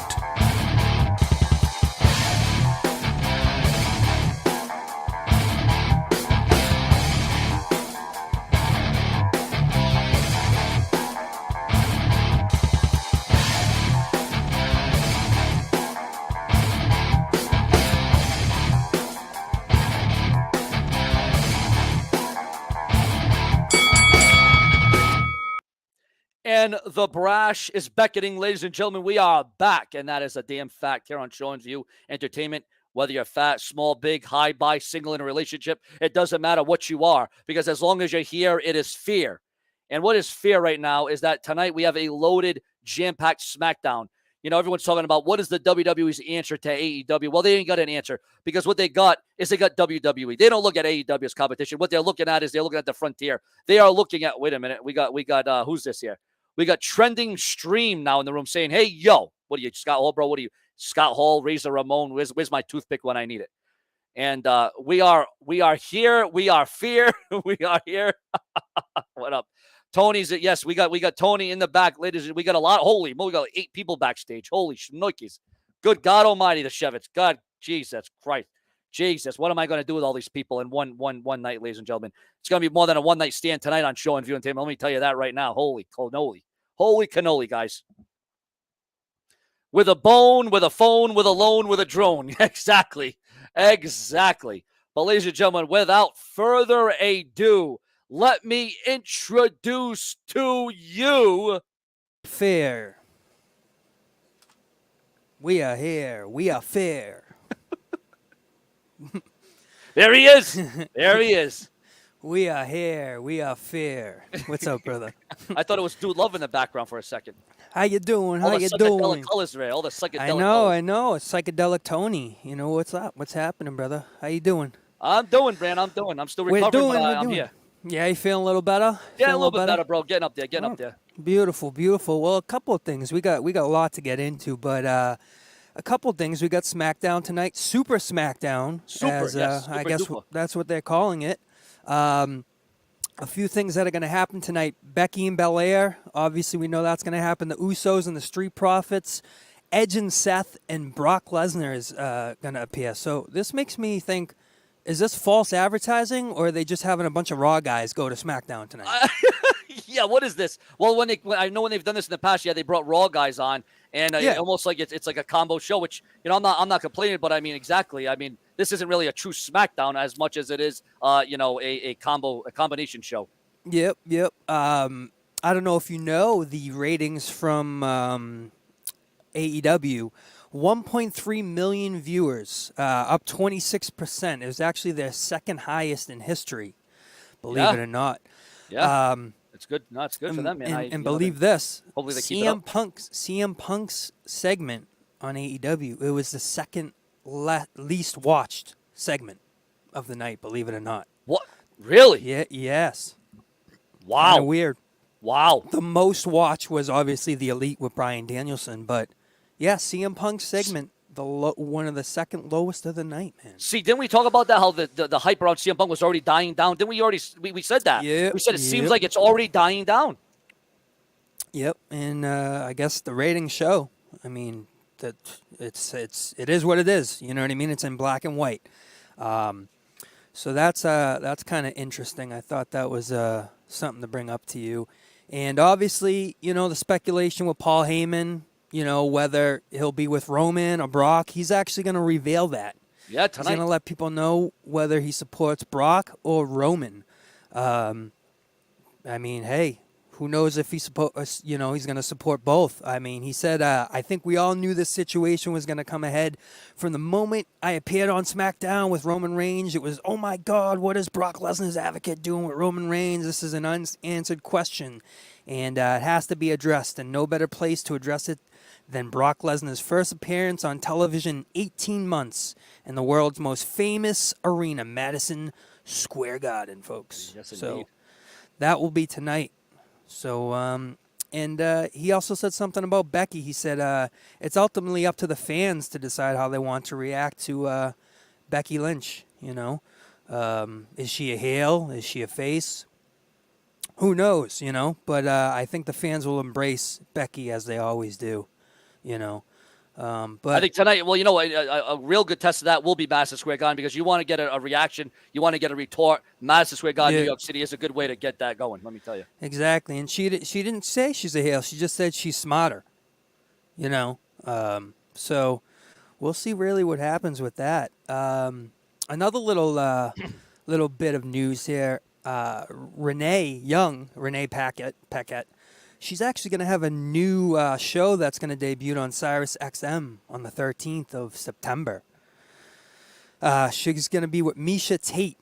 And the brash is beckoning, ladies and gentlemen. We are back, and that is a damn fact here on Sean's View Entertainment. Whether you're fat, small, big, high, bi, single, in a relationship, it doesn't matter what you are, because as long as you're here, it is fear. And what is fear right now is that tonight we have a loaded, jam-packed SmackDown. You know, everyone's talking about what is the WWE's answer to AEW. Well, they ain't got an answer, because what they got is they got WWE. They don't look at AEW as competition. What they're looking at is they're looking at the frontier. They are looking at, wait a minute, we got who's this here? We got Trending Stream now in the room saying, hey, yo, what are you, Scott Hall, bro? What are you, Scott Hall, Razor Ramon? Where's my toothpick when I need it? And we are here. We are fear. We are here. What up? Tony's, yes, we got Tony in the back, ladies. We got a lot. Holy moly, we got 8 people backstage. Holy schnoikies. Good God Almighty, the Shevitz. God, Jesus Christ. Jesus, what am I going to do with all these people in one night, ladies and gentlemen? It's going to be more than a one-night stand tonight on Show and View Entertainment. Let me tell you that right now. Holy cannoli. Holy cannoli, guys. With a bone, with a phone, with a loan, with a drone. Exactly. But ladies and gentlemen, without further ado, let me introduce to you... Fair. We are here. We are fair. There he is. There he is. We are here. We are fair. What's up, brother? I thought it was Dude Love in the background for a second. How you doing? All How the you psychedelic doing? colors there. All the psychedelic I colors. know. It's psychedelic Tony. You know what's up? What's happening, brother? How you doing? I'm doing, Brand. I'm still recovering, but I'm here. Yeah, you feeling a little better? Yeah, Feeling a little bit better, bro. Getting up there. Beautiful. Well, a couple of things. We got a lot to get into, but a couple of things. We got SmackDown tonight, Super SmackDown, I guess duper. that's what they're calling it. A few things that are going to happen tonight. Becky and Balor, obviously we know that's going to happen. The Usos and the Street Profits, Edge and Seth, and Brock Lesnar is going to appear. So this makes me think, is this false advertising, or are they just having a bunch of Raw guys go to SmackDown tonight? Yeah, what is this? Well, I know when they've done this in the past, they brought Raw guys on, and almost like it's like a combo show. Which I'm not complaining, but I mean exactly. I mean this isn't really a true SmackDown as much as it is a combination show. Yep. I don't know if you know the ratings from AEW. 1.3 million viewers, up 26%. It was actually their second highest in history, believe it or not. Yeah, it's good. No, it's good for them, man. And believe this, hopefully they keep it up. CM Punk's segment on AEW, it was the second least watched segment of the night, believe it or not. What? Really? Yeah. Yes. Wow. Kinda weird. Wow. The most watched was obviously the Elite with Bryan Danielson, but yeah, CM Punk's segment, one of the second lowest of the night, man. See, didn't we talk about that? How the hype around CM Punk was already dying down? Didn't we already? We said that. Yeah. We said it seems like it's already dying down. Yep, and I guess the ratings show. I mean, that it is what it is. You know what I mean? It's in black and white. So that's kind of interesting. I thought that was something to bring up to you. And obviously, the speculation with Paul Heyman. Whether he'll be with Roman or Brock, he's actually going to reveal that. Yeah, tonight. He's going to let people know whether he supports Brock or Roman. I mean, hey, who knows if he's going to support both. I mean, he said, I think we all knew this situation was going to come ahead. From the moment I appeared on SmackDown with Roman Reigns, it was, oh my God, what is Brock Lesnar's advocate doing with Roman Reigns? This is an unanswered question, and it has to be addressed, and no better place to address it than Brock Lesnar's first appearance on television in 18 months in the world's most famous arena, Madison Square Garden, folks. Yes, so indeed. that will be tonight. So, and he also said something about Becky. He said it's ultimately up to the fans to decide how they want to react to Becky Lynch, you know. Is she a heel? Is she a face? Who knows, you know? But I think the fans will embrace Becky as they always do, you know. But I think tonight, well, you know, a real good test of that will be Madison Square Garden, because you want to get a reaction, you want to get a retort. Madison Square Garden, Yeah. New York City is a good way to get that going, let me tell you. exactly. And she didn't say she's a heel. She just said she's smarter, you know. So we'll see really what happens with that. Another little bit of news here. Renee Paquette, she's actually going to have a new show that's going to debut on Sirius XM on the 13th of September. She's going to be with Misha Tate.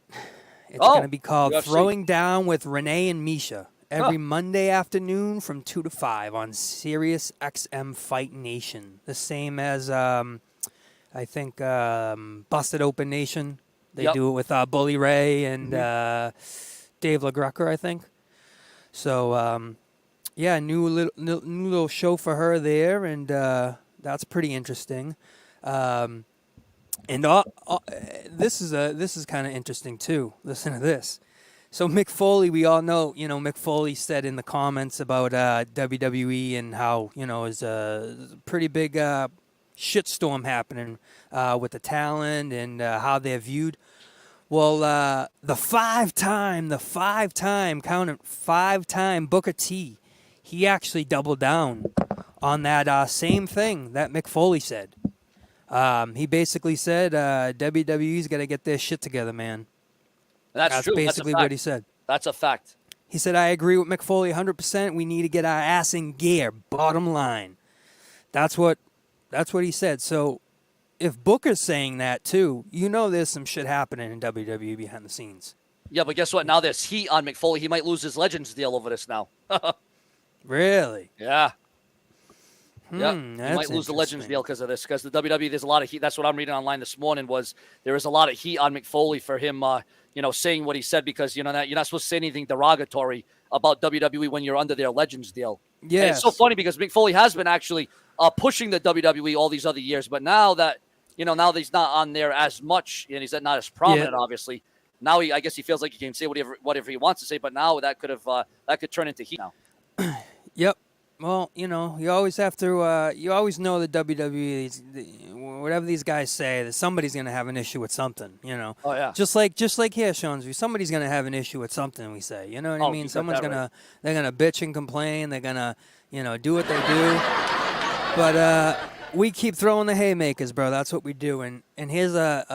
It's going to be called UFC. Throwing Down with Renee and Misha every Monday afternoon from 2 to 5 on Sirius XM Fight Nation. The same as, I think, Busted Open Nation. They do it with Bully Ray and Dave LaGrucker, I think. So, yeah, new little show for her there, and that's pretty interesting. And this is kind of interesting too. Listen to this. So Mick Foley, we all know, you know, Mick Foley said in the comments about WWE and how, you know, is a pretty big shitstorm happening with the talent and how they're viewed. Well, the five-time Booker T, he actually doubled down on that same thing that Mick Foley said. He basically said WWE's got to get their shit together, man. That's true. Basically what he said. That's a fact. He said, I agree with Mick Foley 100%. We need to get our ass in gear, bottom line. That's what he said. So if Booker's saying that too, you know there's some shit happening in WWE behind the scenes. Yeah, but guess what? Now there's heat on Mick Foley. He might lose his Legends deal over this now. Really? Yeah. Yeah, he that's might lose the Legends interesting. deal because of this. Because the WWE, there's a lot of heat. That's what I'm reading online this morning. Was there is a lot of heat on Mick Foley for him, you know, saying what he said, because you know that you're not supposed to say anything derogatory about WWE when you're under their Legends deal. Yeah, And it's so funny because Mick Foley has been actually pushing the WWE all these other years, but now that now that he's not on there as much and he's not as prominent, obviously. Now I guess he feels like he can say whatever he wants to say, but now that could turn into heat now. Yep. Well, you know, you always have to. You always know that WWE, whatever these guys say, that somebody's gonna have an issue with something. You know. Oh yeah. Just like here, Seansview, somebody's gonna have an issue with something we say. You know what I mean? Someone's they're gonna bitch and complain. They're gonna do what they do. But we keep throwing the haymakers, bro. That's what we do. And here's not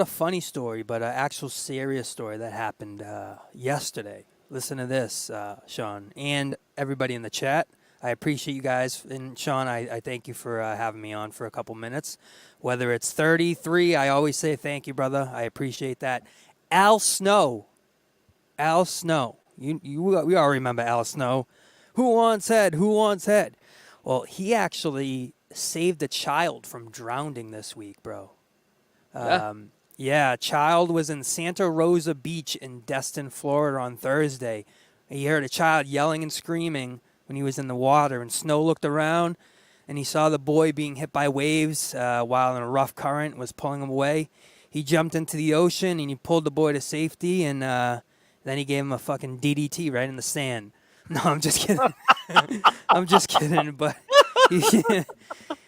a funny story, but an actual serious story that happened yesterday. Listen to this, Sean, and everybody in the chat. I appreciate you guys. And, Sean, I thank you for having me on for a couple minutes. Whether it's 33, I always say thank you, brother. I appreciate that. Al Snow. We all remember Al Snow. Who wants head? Well, he actually saved a child from drowning this week, bro. Yeah, a child was in Santa Rosa Beach in Destin, Florida on Thursday. He heard a child yelling and screaming when he was in the water, and Snow looked around, and he saw the boy being hit by waves while in a rough current was pulling him away. He jumped into the ocean, and he pulled the boy to safety, and then he gave him a fucking DDT right in the sand. No, I'm just kidding. I'm just kidding, but...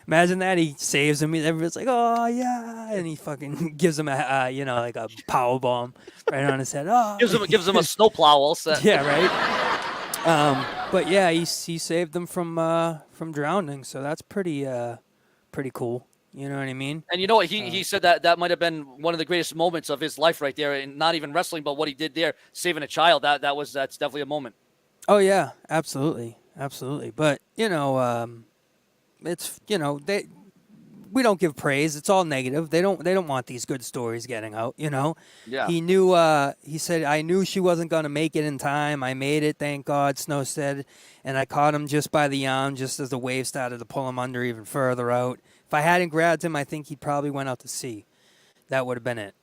Imagine that, he saves him. Everybody's like, "Oh yeah," and he fucking gives him a like a power bomb right on his head. Oh, gives him a snowplow all set. Yeah, right. But yeah, he saved them from drowning, so that's pretty cool. You know what I mean? And you know what? He said that might have been one of the greatest moments of his life right there, and not even wrestling, but what he did there, saving a child. That's definitely a moment. Oh yeah, absolutely. But it's we don't give praise. It's all negative. They don't want these good stories getting out, you know. Yeah. He knew. He said, "I knew she wasn't gonna make it in time. I made it, thank God." Snow said, and I caught him just by the arm, just as the wave started to pull him under even further out. If I hadn't grabbed him, I think he probably went out to sea. That would have been it.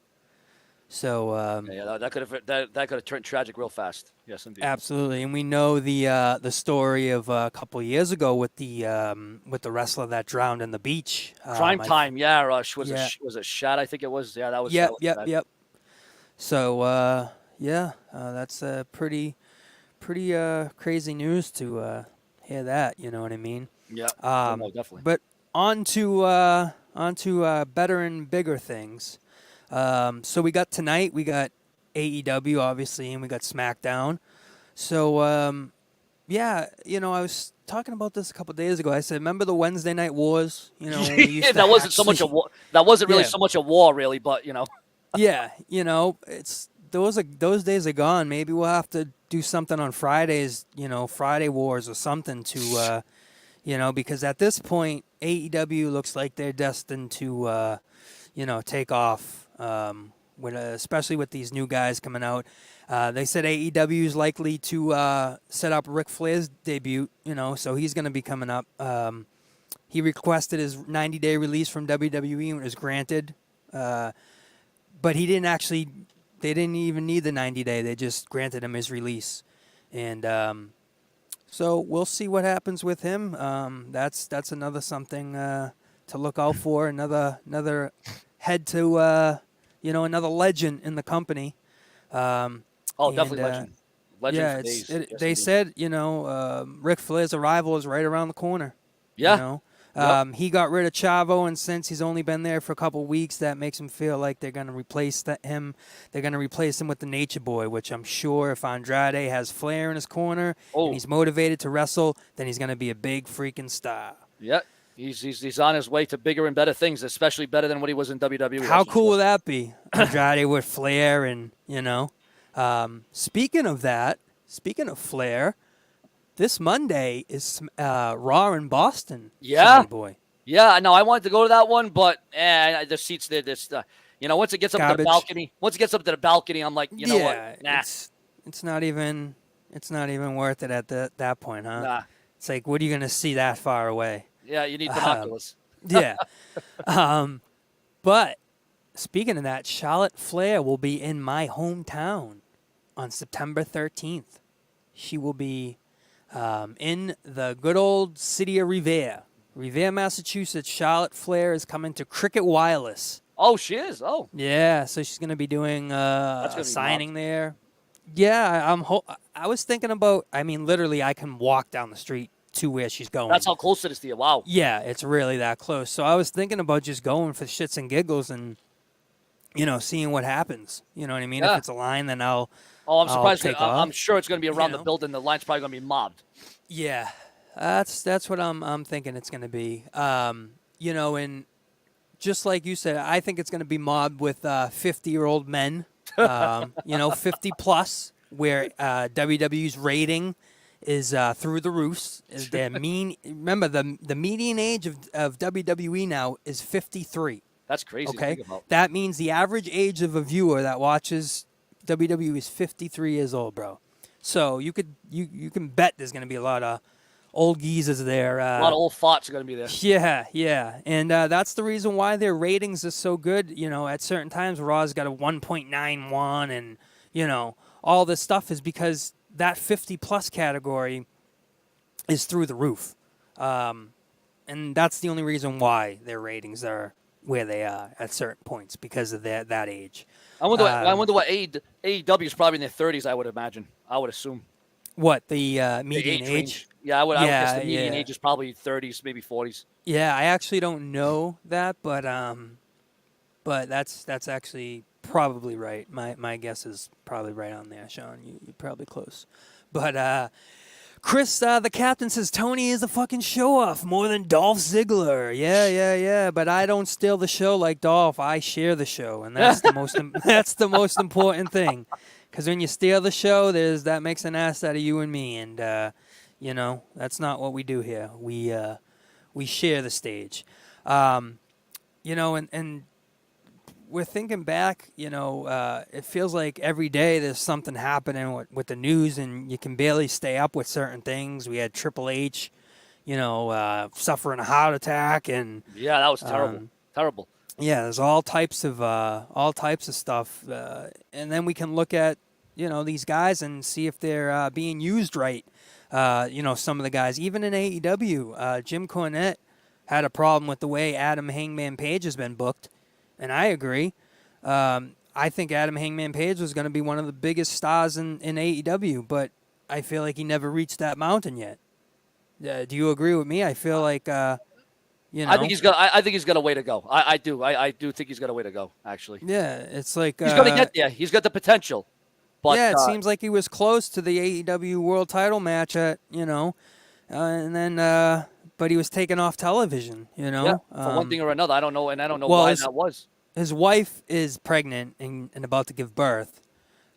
So that could have turned tragic real fast. Yes, indeed. absolutely, and we know the story of a couple years ago with the wrestler that drowned in the beach. Prime time, Rush was yeah. was a shot. I think it was. Yeah, that was. Yep. So that's pretty crazy news to hear that. You know what I mean? Yeah. No, definitely. But on to better and bigger things. So we got tonight. We got AEW obviously, and we got SmackDown. So I was talking about this a couple days ago. I said, remember the Wednesday Night Wars? You know, when we used that wasn't so much a war. That wasn't really so much a war, really, but you know. Yeah, you know, it's those days are gone. Maybe we'll have to do something on Fridays. You know, Friday Wars or something to, because at this point AEW looks like they're destined to, take off. Especially with these new guys coming out. They said AEW is likely to set up Ric Flair's debut, so he's going to be coming up. He requested his 90-day release from WWE and it was granted. But they didn't even need the 90-day. They just granted him his release. And so we'll see what happens with him. That's another something to look out for, another head to, another legend in the company. Definitely legend. Legend for days. They said, Ric Flair's arrival is right around the corner. Yeah. He got rid of Chavo, and since he's only been there for a couple of weeks, that makes him feel like they're going to replace him. They're going to replace him with the Nature Boy, which I'm sure if Andrade has Flair in his corner and he's motivated to wrestle, then he's going to be a big freaking star. Yeah. He's on his way to bigger and better things, especially better than what he was in WWE. How cool would that be? Andrade with Flair and, Speaking of Flair, this Monday is Raw in Boston. Yeah. Boy. Yeah, no, I wanted to go to that one, but the seats there, once it gets up to the balcony, I'm like, you know what? Nah. It's not even worth it at that point, huh? Nah. It's like, what are you going to see that far away? Yeah, you need binoculars. Yeah. But speaking of that, Charlotte Flair will be in my hometown on September 13th. She will be in the good old city of Revere, Massachusetts. Charlotte Flair is coming to Cricket Wireless. Oh, she is? Oh. Yeah, so she's going to be doing a signing there. Yeah, I was thinking about, literally I can walk down the street to where she's going. That's how close it is to you. Wow. Yeah, it's really that close. So I was thinking about just going for shits and giggles and, seeing what happens. You know what I mean? Yeah. If it's a line, then I'm surprised. I'm sure it's going to be around the building. The line's probably going to be mobbed. Yeah, that's what I'm thinking it's going to be. And just like you said, I think it's going to be mobbed with 50-year-old men. 50 plus, where WWE's rating is through the roof. Is their remember the median age of WWE now is 53. That's crazy. Okay, to think about. That means the average age of a viewer that watches WWE is 53 years old, bro. So you can bet there's going to be a lot of old geezers there. A lot of old farts are going to be there. Yeah. And that's the reason why their ratings are so good. At certain times, Raw's got a 1.91 and, all this stuff is because that 50-plus category is through the roof. And that's the only reason why their ratings are where they are at certain points, because of that age. I wonder what AEW is probably in their 30s, I would imagine. I would assume. What, the median age? Yeah, I would guess the median age is probably 30s, maybe 40s. Yeah, I actually don't know that, but that's actually probably right. My guess is probably right on there, Sean. You're probably close. But Chris, the captain, says Tony is a fucking show-off more than Dolph Ziggler. Yeah. But I don't steal the show like Dolph. I share the show, and that's the most important thing. Because when you steal the show, that makes an ass out of you and me, and that's not what we do here. We share the stage. and we're thinking back, it feels like every day there's something happening with the news, and you can barely stay up with certain things. We had Triple H, suffering a heart attack, and Yeah, that was terrible. Terrible. yeah, there's all types of stuff, and then we can look at these guys and see if they're being used right. Some of the guys, even in AEW, Jim Cornette had a problem with the way Adam Hangman Page has been booked, and I agree. I think Adam Hangman Page was going to be one of the biggest stars in AEW, but I feel like he never reached that mountain yet. Do you agree with me? I feel like I think he's got. I think he's got a way to go. I do. I do think he's got a way to go. Actually. Yeah, it's like he's going to get there. He's got the potential. But, yeah, it seems like he was close to the AEW World Title match and then but he was taken off television. Yeah, for one thing or another. I don't know, and I don't know well, why that was. His wife is pregnant and about to give birth.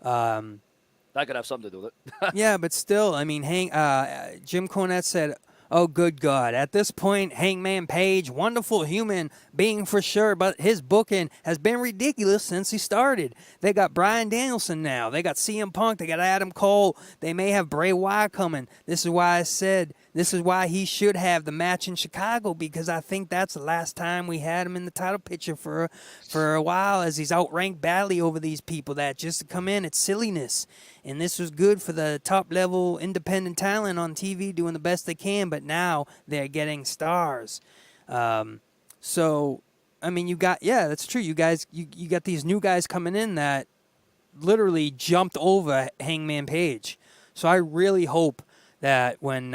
That could have something to do with it. Yeah, but still, I mean, Jim Cornette said, "Oh, good God! At this point, Hangman Page, wonderful human being for sure, but his booking has been ridiculous since he started. They got Bryan Danielson now. They got CM Punk. They got Adam Cole. They may have Bray Wyatt coming. This is why I said this is why he should have the match in Chicago, because I think that's the last time we had him in the title picture for a while, as he's outranked badly over these people that just to come in, it's silliness. And this was good for the top-level independent talent on TV doing the best they can, but now they're getting stars." So, I mean, that's true. You guys, you got these new guys coming in that literally jumped over Hangman Page. So I really hope that when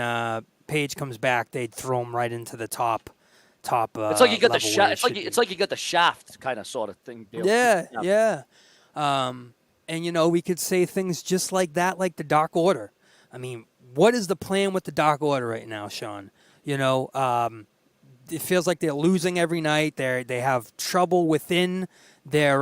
Page comes back, they'd throw him right into the top. It's like you got the shaft. It's like you got the shaft kind of sort of thing. Deal. Yeah. And we could say things just like that, like the Dark Order. I mean, what is the plan with the Dark Order right now, Sean? It feels like they're losing every night. They have trouble within their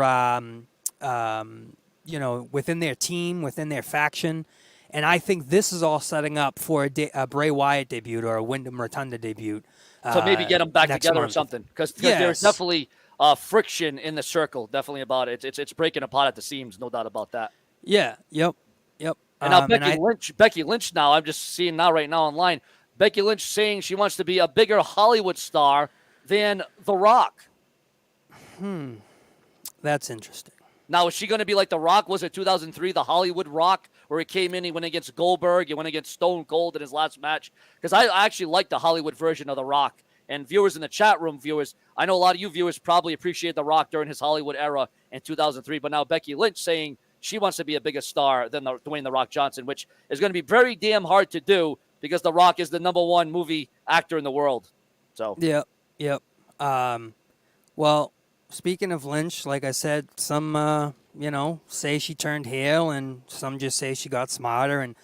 within their team, within their faction. And I think this is all setting up for a Bray Wyatt debut or a Wyndham Rotunda debut. So maybe get them back together month. Or something. Because there's definitely friction in the circle, definitely about it. It's breaking apart at the seams, no doubt about that. Yeah, yep. And now Becky Lynch now, I'm just seeing right now online, Becky Lynch saying she wants to be a bigger Hollywood star than The Rock. That's interesting. Now, is she going to be like The Rock was in 2003, the Hollywood Rock, where he came in, he went against Goldberg, he went against Stone Cold in his last match? Because I actually like the Hollywood version of The Rock. And viewers in the chat room, I know a lot of you viewers probably appreciate The Rock during his Hollywood era in 2003. But now Becky Lynch saying she wants to be a bigger star than Dwayne The Rock Johnson, which is going to be very damn hard to do because The Rock is the #1 movie actor in the world. So Yep. Well, speaking of Lynch, like I said, some say she turned heel, and some just say she got smarter. And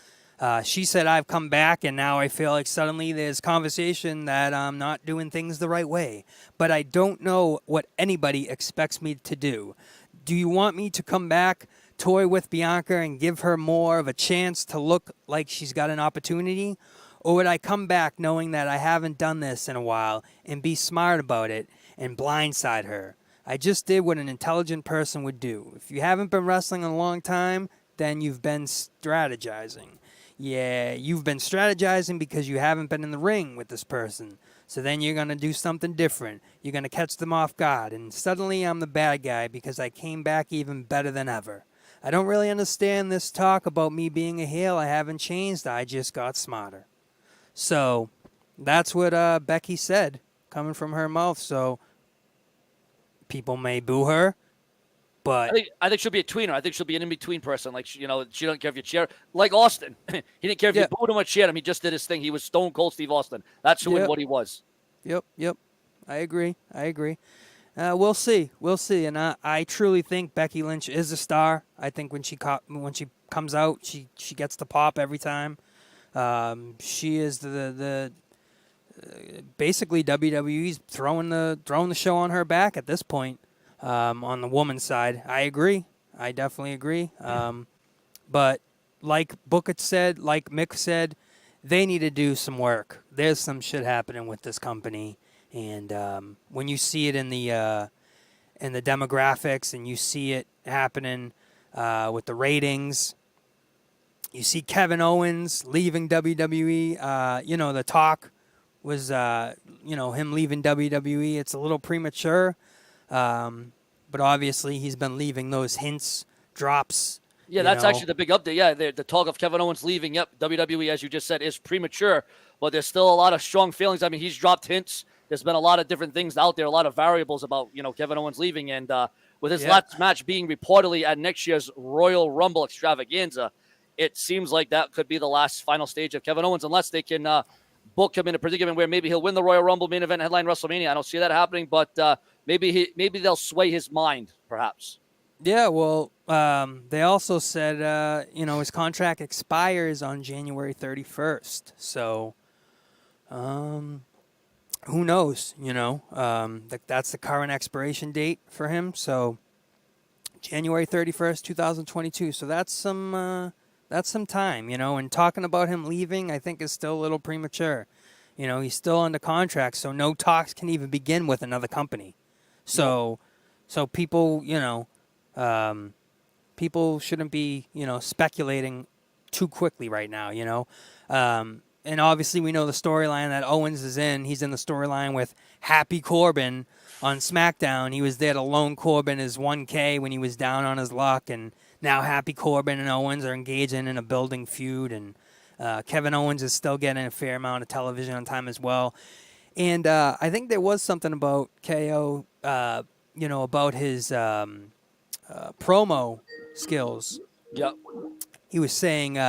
she said, "I've come back, and now I feel like suddenly there's conversation that I'm not doing things the right way. But I don't know what anybody expects me to do. Do you want me to come back, toy with Bianca, and give her more of a chance to look like she's got an opportunity? Or would I come back knowing that I haven't done this in a while and be smart about it and blindside her? I just did what an intelligent person would do. If you haven't been wrestling in a long time, then you've been strategizing. Yeah, you've been strategizing because you haven't been in the ring with this person. So then you're going to do something different. You're going to catch them off guard. And suddenly I'm the bad guy because I came back even better than ever. I don't really understand this talk about me being a heel. I haven't changed. I just got smarter." So that's what Becky said coming from her mouth. So people may boo her, but I think she'll be a tweener. I think she'll be an in-between person. Like, she don't care if you cheer. Like Austin. He didn't care if you booed him or cheered him. He just did his thing. He was Stone Cold Steve Austin. That's who and what he was. Yep. I agree. We'll see. And I truly think Becky Lynch is a star. I think when she comes out, she gets the pop every time. She is the basically WWE's throwing the show on her back at this point. On the woman's side, I agree. I definitely agree. But like Booker said, like Mick said, they need to do some work. There's some shit happening with this company, And when you see it in the demographics, and you see it happening with the ratings, you see Kevin Owens leaving WWE. The talk was, him leaving WWE. It's a little premature, but obviously he's been leaving those hints, drops. Yeah, that's actually the big update. Yeah, the talk of Kevin Owens leaving, yep, WWE, as you just said, is premature, but there's still a lot of strong feelings. I mean, he's dropped hints. There's been a lot of different things out there, a lot of variables about, Kevin Owens leaving. And with his last match being reportedly at next year's Royal Rumble extravaganza, it seems like that could be the last final stage of Kevin Owens, unless they can book him in a predicament where maybe he'll win the Royal Rumble main event headline WrestleMania. I don't see that happening, but maybe they'll sway his mind, perhaps. Yeah, well, they also said, his contract expires on January 31st. So, who knows, that's the current expiration date for him. So, January 31st, 2022. So that's some time, and talking about him leaving, I think is still a little premature. He's still under contract, so no talks can even begin with another company. So people, people shouldn't be, speculating too quickly right now, and obviously we know the storyline that Owens is in. He's in the storyline with Happy Corbin on SmackDown. He was there to loan Corbin his 1K when he was down on his luck, and now Happy Corbin and Owens are engaging in a building feud, and Kevin Owens is still getting a fair amount of television on time as well. And I think there was something about KO, about his promo skills. Yep. He was saying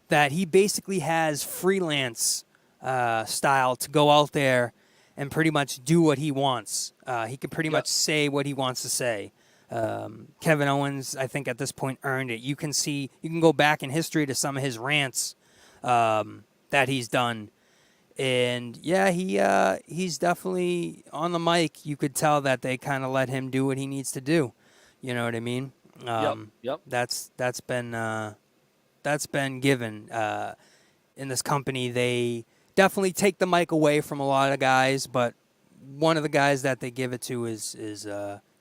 that he basically has freelance style to go out there and pretty much do what he wants. He can pretty much say what he wants to say. Kevin Owens, I think at this point, earned it. You can go back in history to some of his rants that he's done. And yeah, he's definitely on the mic. You could tell that they kind of let him do what he needs to do. You know what I mean? Yep. That's been given in this company. They definitely take the mic away from a lot of guys, but one of the guys that they give it to is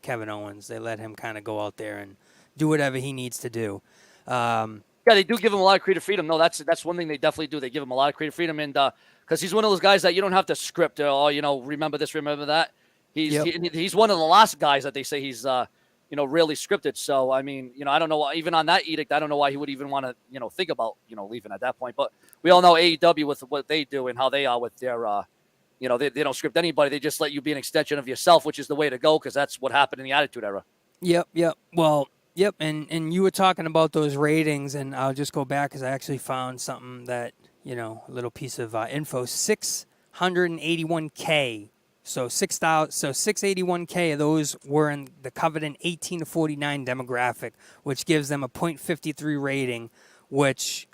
Kevin Owens. They let him kind of go out there and do whatever he needs to do. Yeah, they do give him a lot of creative freedom. No, that's one thing they definitely do. They give him a lot of creative freedom, and because he's one of those guys that you don't have to script. Remember this, remember that. He's one of the last guys that they say he's really scripted. So I mean, I don't know. Even on that edict, I don't know why he would even want to think about leaving at that point. But we all know AEW with what they do and how they are with their they don't script anybody. They just let you be an extension of yourself, which is the way to go, because that's what happened in the Attitude Era. Yep. Well, yep. And you were talking about those ratings, and I'll just go back because I actually found something that, a little piece of info. 681K. So 681K of those were in the coveted 18 to 49 demographic, which gives them a .53 rating, which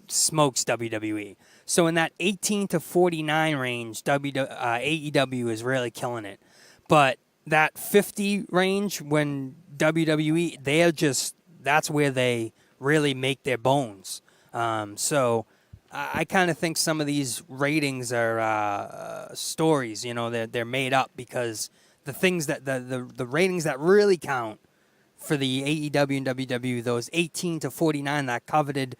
smokes WWE. So in that 18 to 49 range, AEW is really killing it. But that 50 range, when WWE, that's where they really make their bones. So I kind of think some of these ratings are stories. They're made up, because the things that the ratings that really count for the AEW and WWE, those 18 to 49, that coveted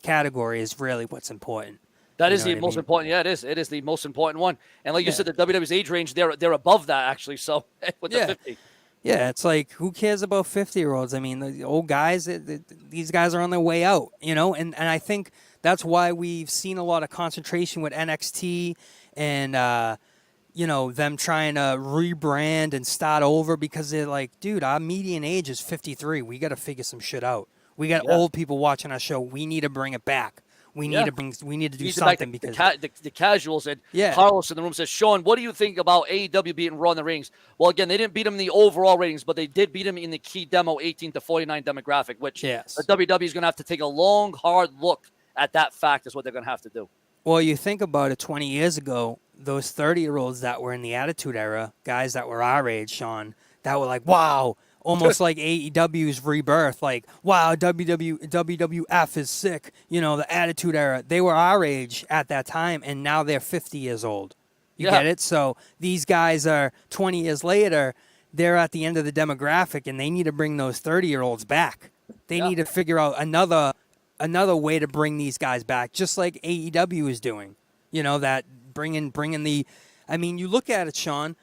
category, is really what's important. That is the most important. Yeah, it is. It is the most important one. And like you said, the WWE's age range, they're above that, actually. So with the 50. Yeah, it's like, who cares about 50-year-olds? I mean, the old guys, these guys are on their way out, and I think that's why we've seen a lot of concentration with NXT and, them trying to rebrand and start over, because they're like, dude, our median age is 53. We got to figure some shit out. We got old people watching our show. We need to bring it back. We need to do something, because the casuals. And Carlos in the room says, Sean, what do you think about AEW beating Raw in the ratings? Well, again, they didn't beat them in the overall ratings, but they did beat them in the key demo 18 to 49 demographic, which the WWE is going to have to take a long, hard look at. That fact is what they're going to have to do. Well, you think about it, 20 years ago, those 30-year-olds that were in the Attitude Era, guys that were our age, Sean, that were like, wow, almost like AEW's rebirth. Like, wow, WWF is sick. You know, the Attitude Era. They were our age at that time, and now they're 50 years old. You get it? So these guys are 20 years later. They're at the end of the demographic, and they need to bring those 30-year-olds back. They need to figure out another way to bring these guys back, just like AEW is doing. You know, that bringing the. I mean, you look at it, Sean.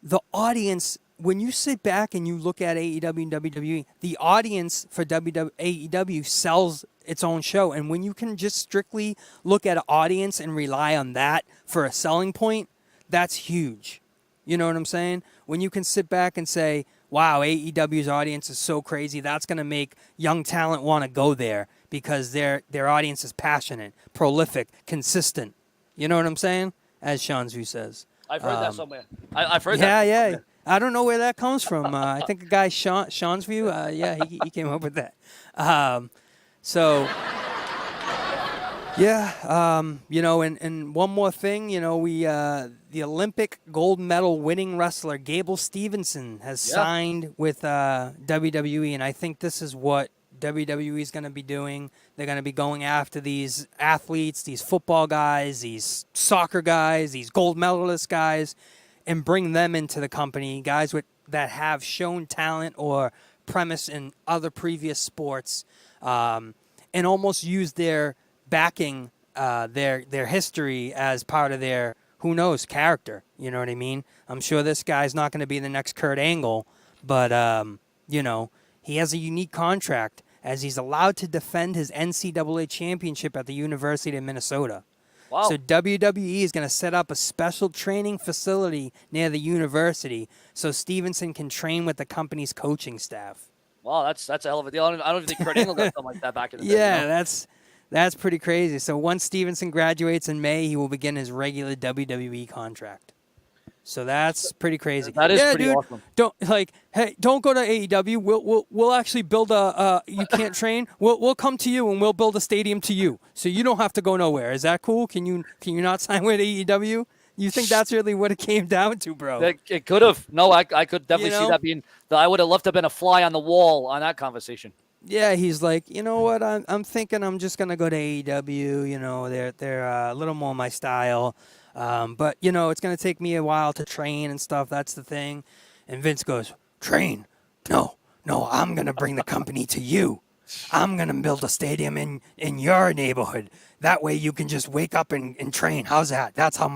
The audience, when you sit back and you look at AEW and WWE, the audience for AEW sells its own show. And when you can just strictly look at an audience and rely on that for a selling point, that's huge. You know what I'm saying? When you can sit back and say, wow, AEW's audience is so crazy, that's going to make young talent want to go there because their audience is passionate, prolific, consistent. You know what I'm saying? As Sean's View says. I've heard that somewhere. I've heard that. Yeah. I don't know where that comes from. I think a guy, Sean's View, he came up with that. You know, and one more thing, you know, the Olympic gold medal winning wrestler Gable Stevenson has signed with WWE, and I think this is what WWE is going to be doing. They're going to be going after these athletes, these football guys, these soccer guys, these gold medalist guys, and bring them into the company, guys that have shown talent or premise in other previous sports, and almost use their backing, their history as part of their, who knows, character. You know what I mean? I'm sure this guy's not going to be the next Kurt Angle, but, you know, he has a unique contract as he's allowed to defend his NCAA championship at the University of Minnesota. Wow. So WWE is going to set up a special training facility near the university so Stevenson can train with the company's coaching staff. Wow, that's a hell of a deal. I don't think Kurt Angle got something like that back in the day. Yeah, You know? that's pretty crazy. So once Stevenson graduates in May, he will begin his regular WWE contract. So that's pretty crazy. That is pretty awesome. Don't go to AEW. We'll actually build you can't train. We'll come to you and we'll build a stadium to you, so you don't have to go nowhere. Is that cool? Can you not sign with AEW? You think that's really what it came down to, bro? It could have. No, I could definitely see that being. I would have loved to have been a fly on the wall on that conversation. Yeah, he's like, you know what? I'm thinking I'm just gonna go to AEW. You know, they're a little more my style. But, you know, it's going to take me a while to train and stuff. That's the thing. And Vince goes, train? No, I'm going to bring the company to you. I'm going to build a stadium in your neighborhood. That way you can just wake up and train. How's that? That's how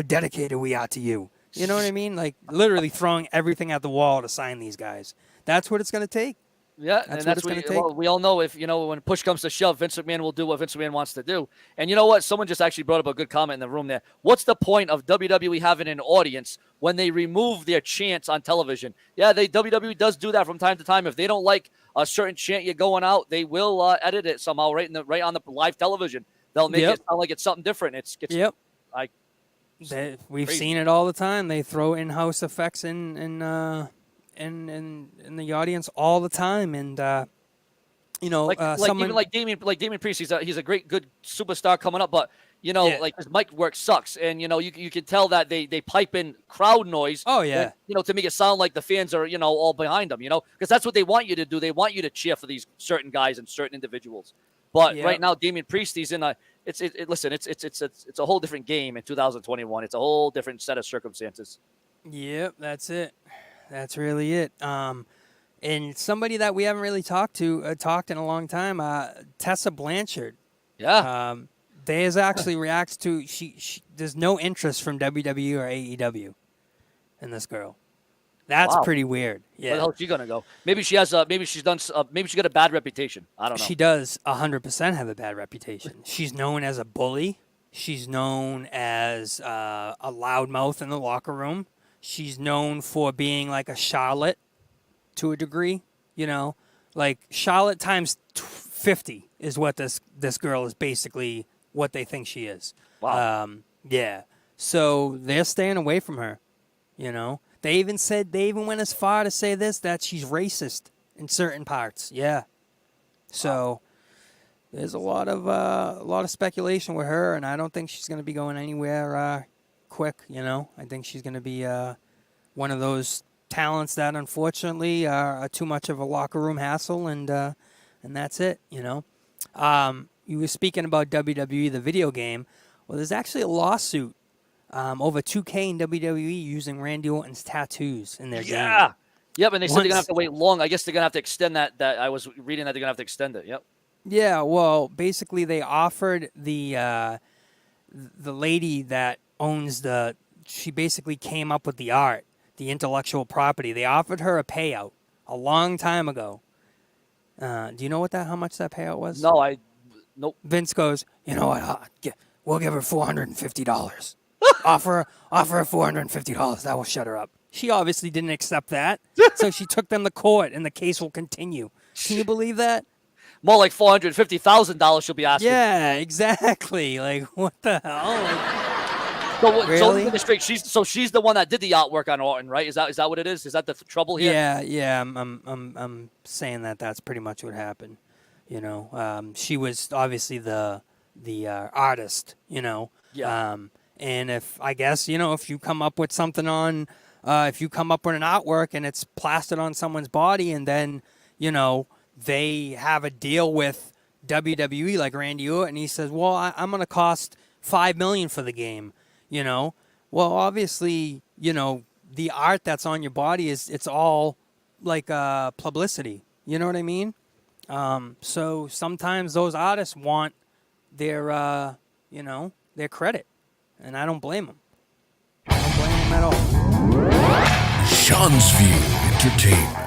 dedicated we are to you. You know what I mean? Like, literally throwing everything at the wall to sign these guys. That's what it's going to take. Yeah, that's what it's going to take. Well, we all know when push comes to shove, Vince McMahon will do what Vince McMahon wants to do. And you know what? Someone just actually brought up a good comment in the room there. What's the point of WWE having an audience when they remove their chants on television? Yeah, WWE does do that from time to time. If they don't like a certain chant you're going out, they will edit it somehow right on the live television. They'll make it sound like it's something different. We've seen it all the time. They throw in-house effects in the audience all the time, and even like Damian Priest, he's a great good superstar coming up, but like his mic work sucks, and you can tell that they pipe in crowd noise. Oh yeah, to make it sound like the fans are all behind them, because that's what they want you to do. They want you to cheer for these certain guys and certain individuals. But right now, Damian Priest, he's in it's a whole different game in 2021. It's a whole different set of circumstances. Yep, that's it. That's really it. And somebody that we haven't really talked in a long time, Tessa Blanchard. Yeah. There's actually reacts to she there's no interest from WWE or AEW in this girl. That's pretty weird. Yeah. Where the hell is she gonna go? Maybe she has maybe she got a bad reputation. I don't know. She does 100% have a bad reputation. She's known as a bully. She's known as a loudmouth in the locker room. She's known for being like a Charlotte to a degree, like Charlotte times 50 is what this girl is basically what they think she is. Wow. Yeah. So they're staying away from her, They even went as far to say that she's racist in certain parts. Yeah. So there's a lot of speculation with her, and I don't think she's going to be going anywhere quick. I think she's going to be one of those talents that unfortunately are too much of a locker room hassle, and that's it. You were speaking about WWE, the video game. Well, there's actually a lawsuit over 2K and WWE using Randy Orton's tattoos in their game. Yep, and they said they're gonna have to wait long. I guess they're gonna have to extend that. That I was reading that they're gonna have to extend it. Yep. Yeah, well, basically they offered the lady that owns she basically came up with the art, the intellectual property. They offered her a payout a long time ago. Do you know how much that payout was? No, nope. Vince goes, you know what? We'll give her $450. offer her $450. That will shut her up. She obviously didn't accept that, so she took them to court, and the case will continue. Can you believe that? More like $450,000 she'll be asking. Yeah, exactly. Like, what the hell? So she's the one that did the artwork on Orton, right? Is that what it is? Is that the trouble here? Yeah. I'm saying that's pretty much what happened. She was obviously the artist. Yeah. And if you come up with something on, if you come up with an artwork and it's plastered on someone's body, and then they have a deal with WWE like Randy Orton, he says, well, I'm going to cost $5 million for the game. Well, obviously, the art that's on your body it's all like publicity. You know what I mean? So sometimes those artists want their their credit, and I don't blame them. I don't blame them at all. Sean's View Entertainment.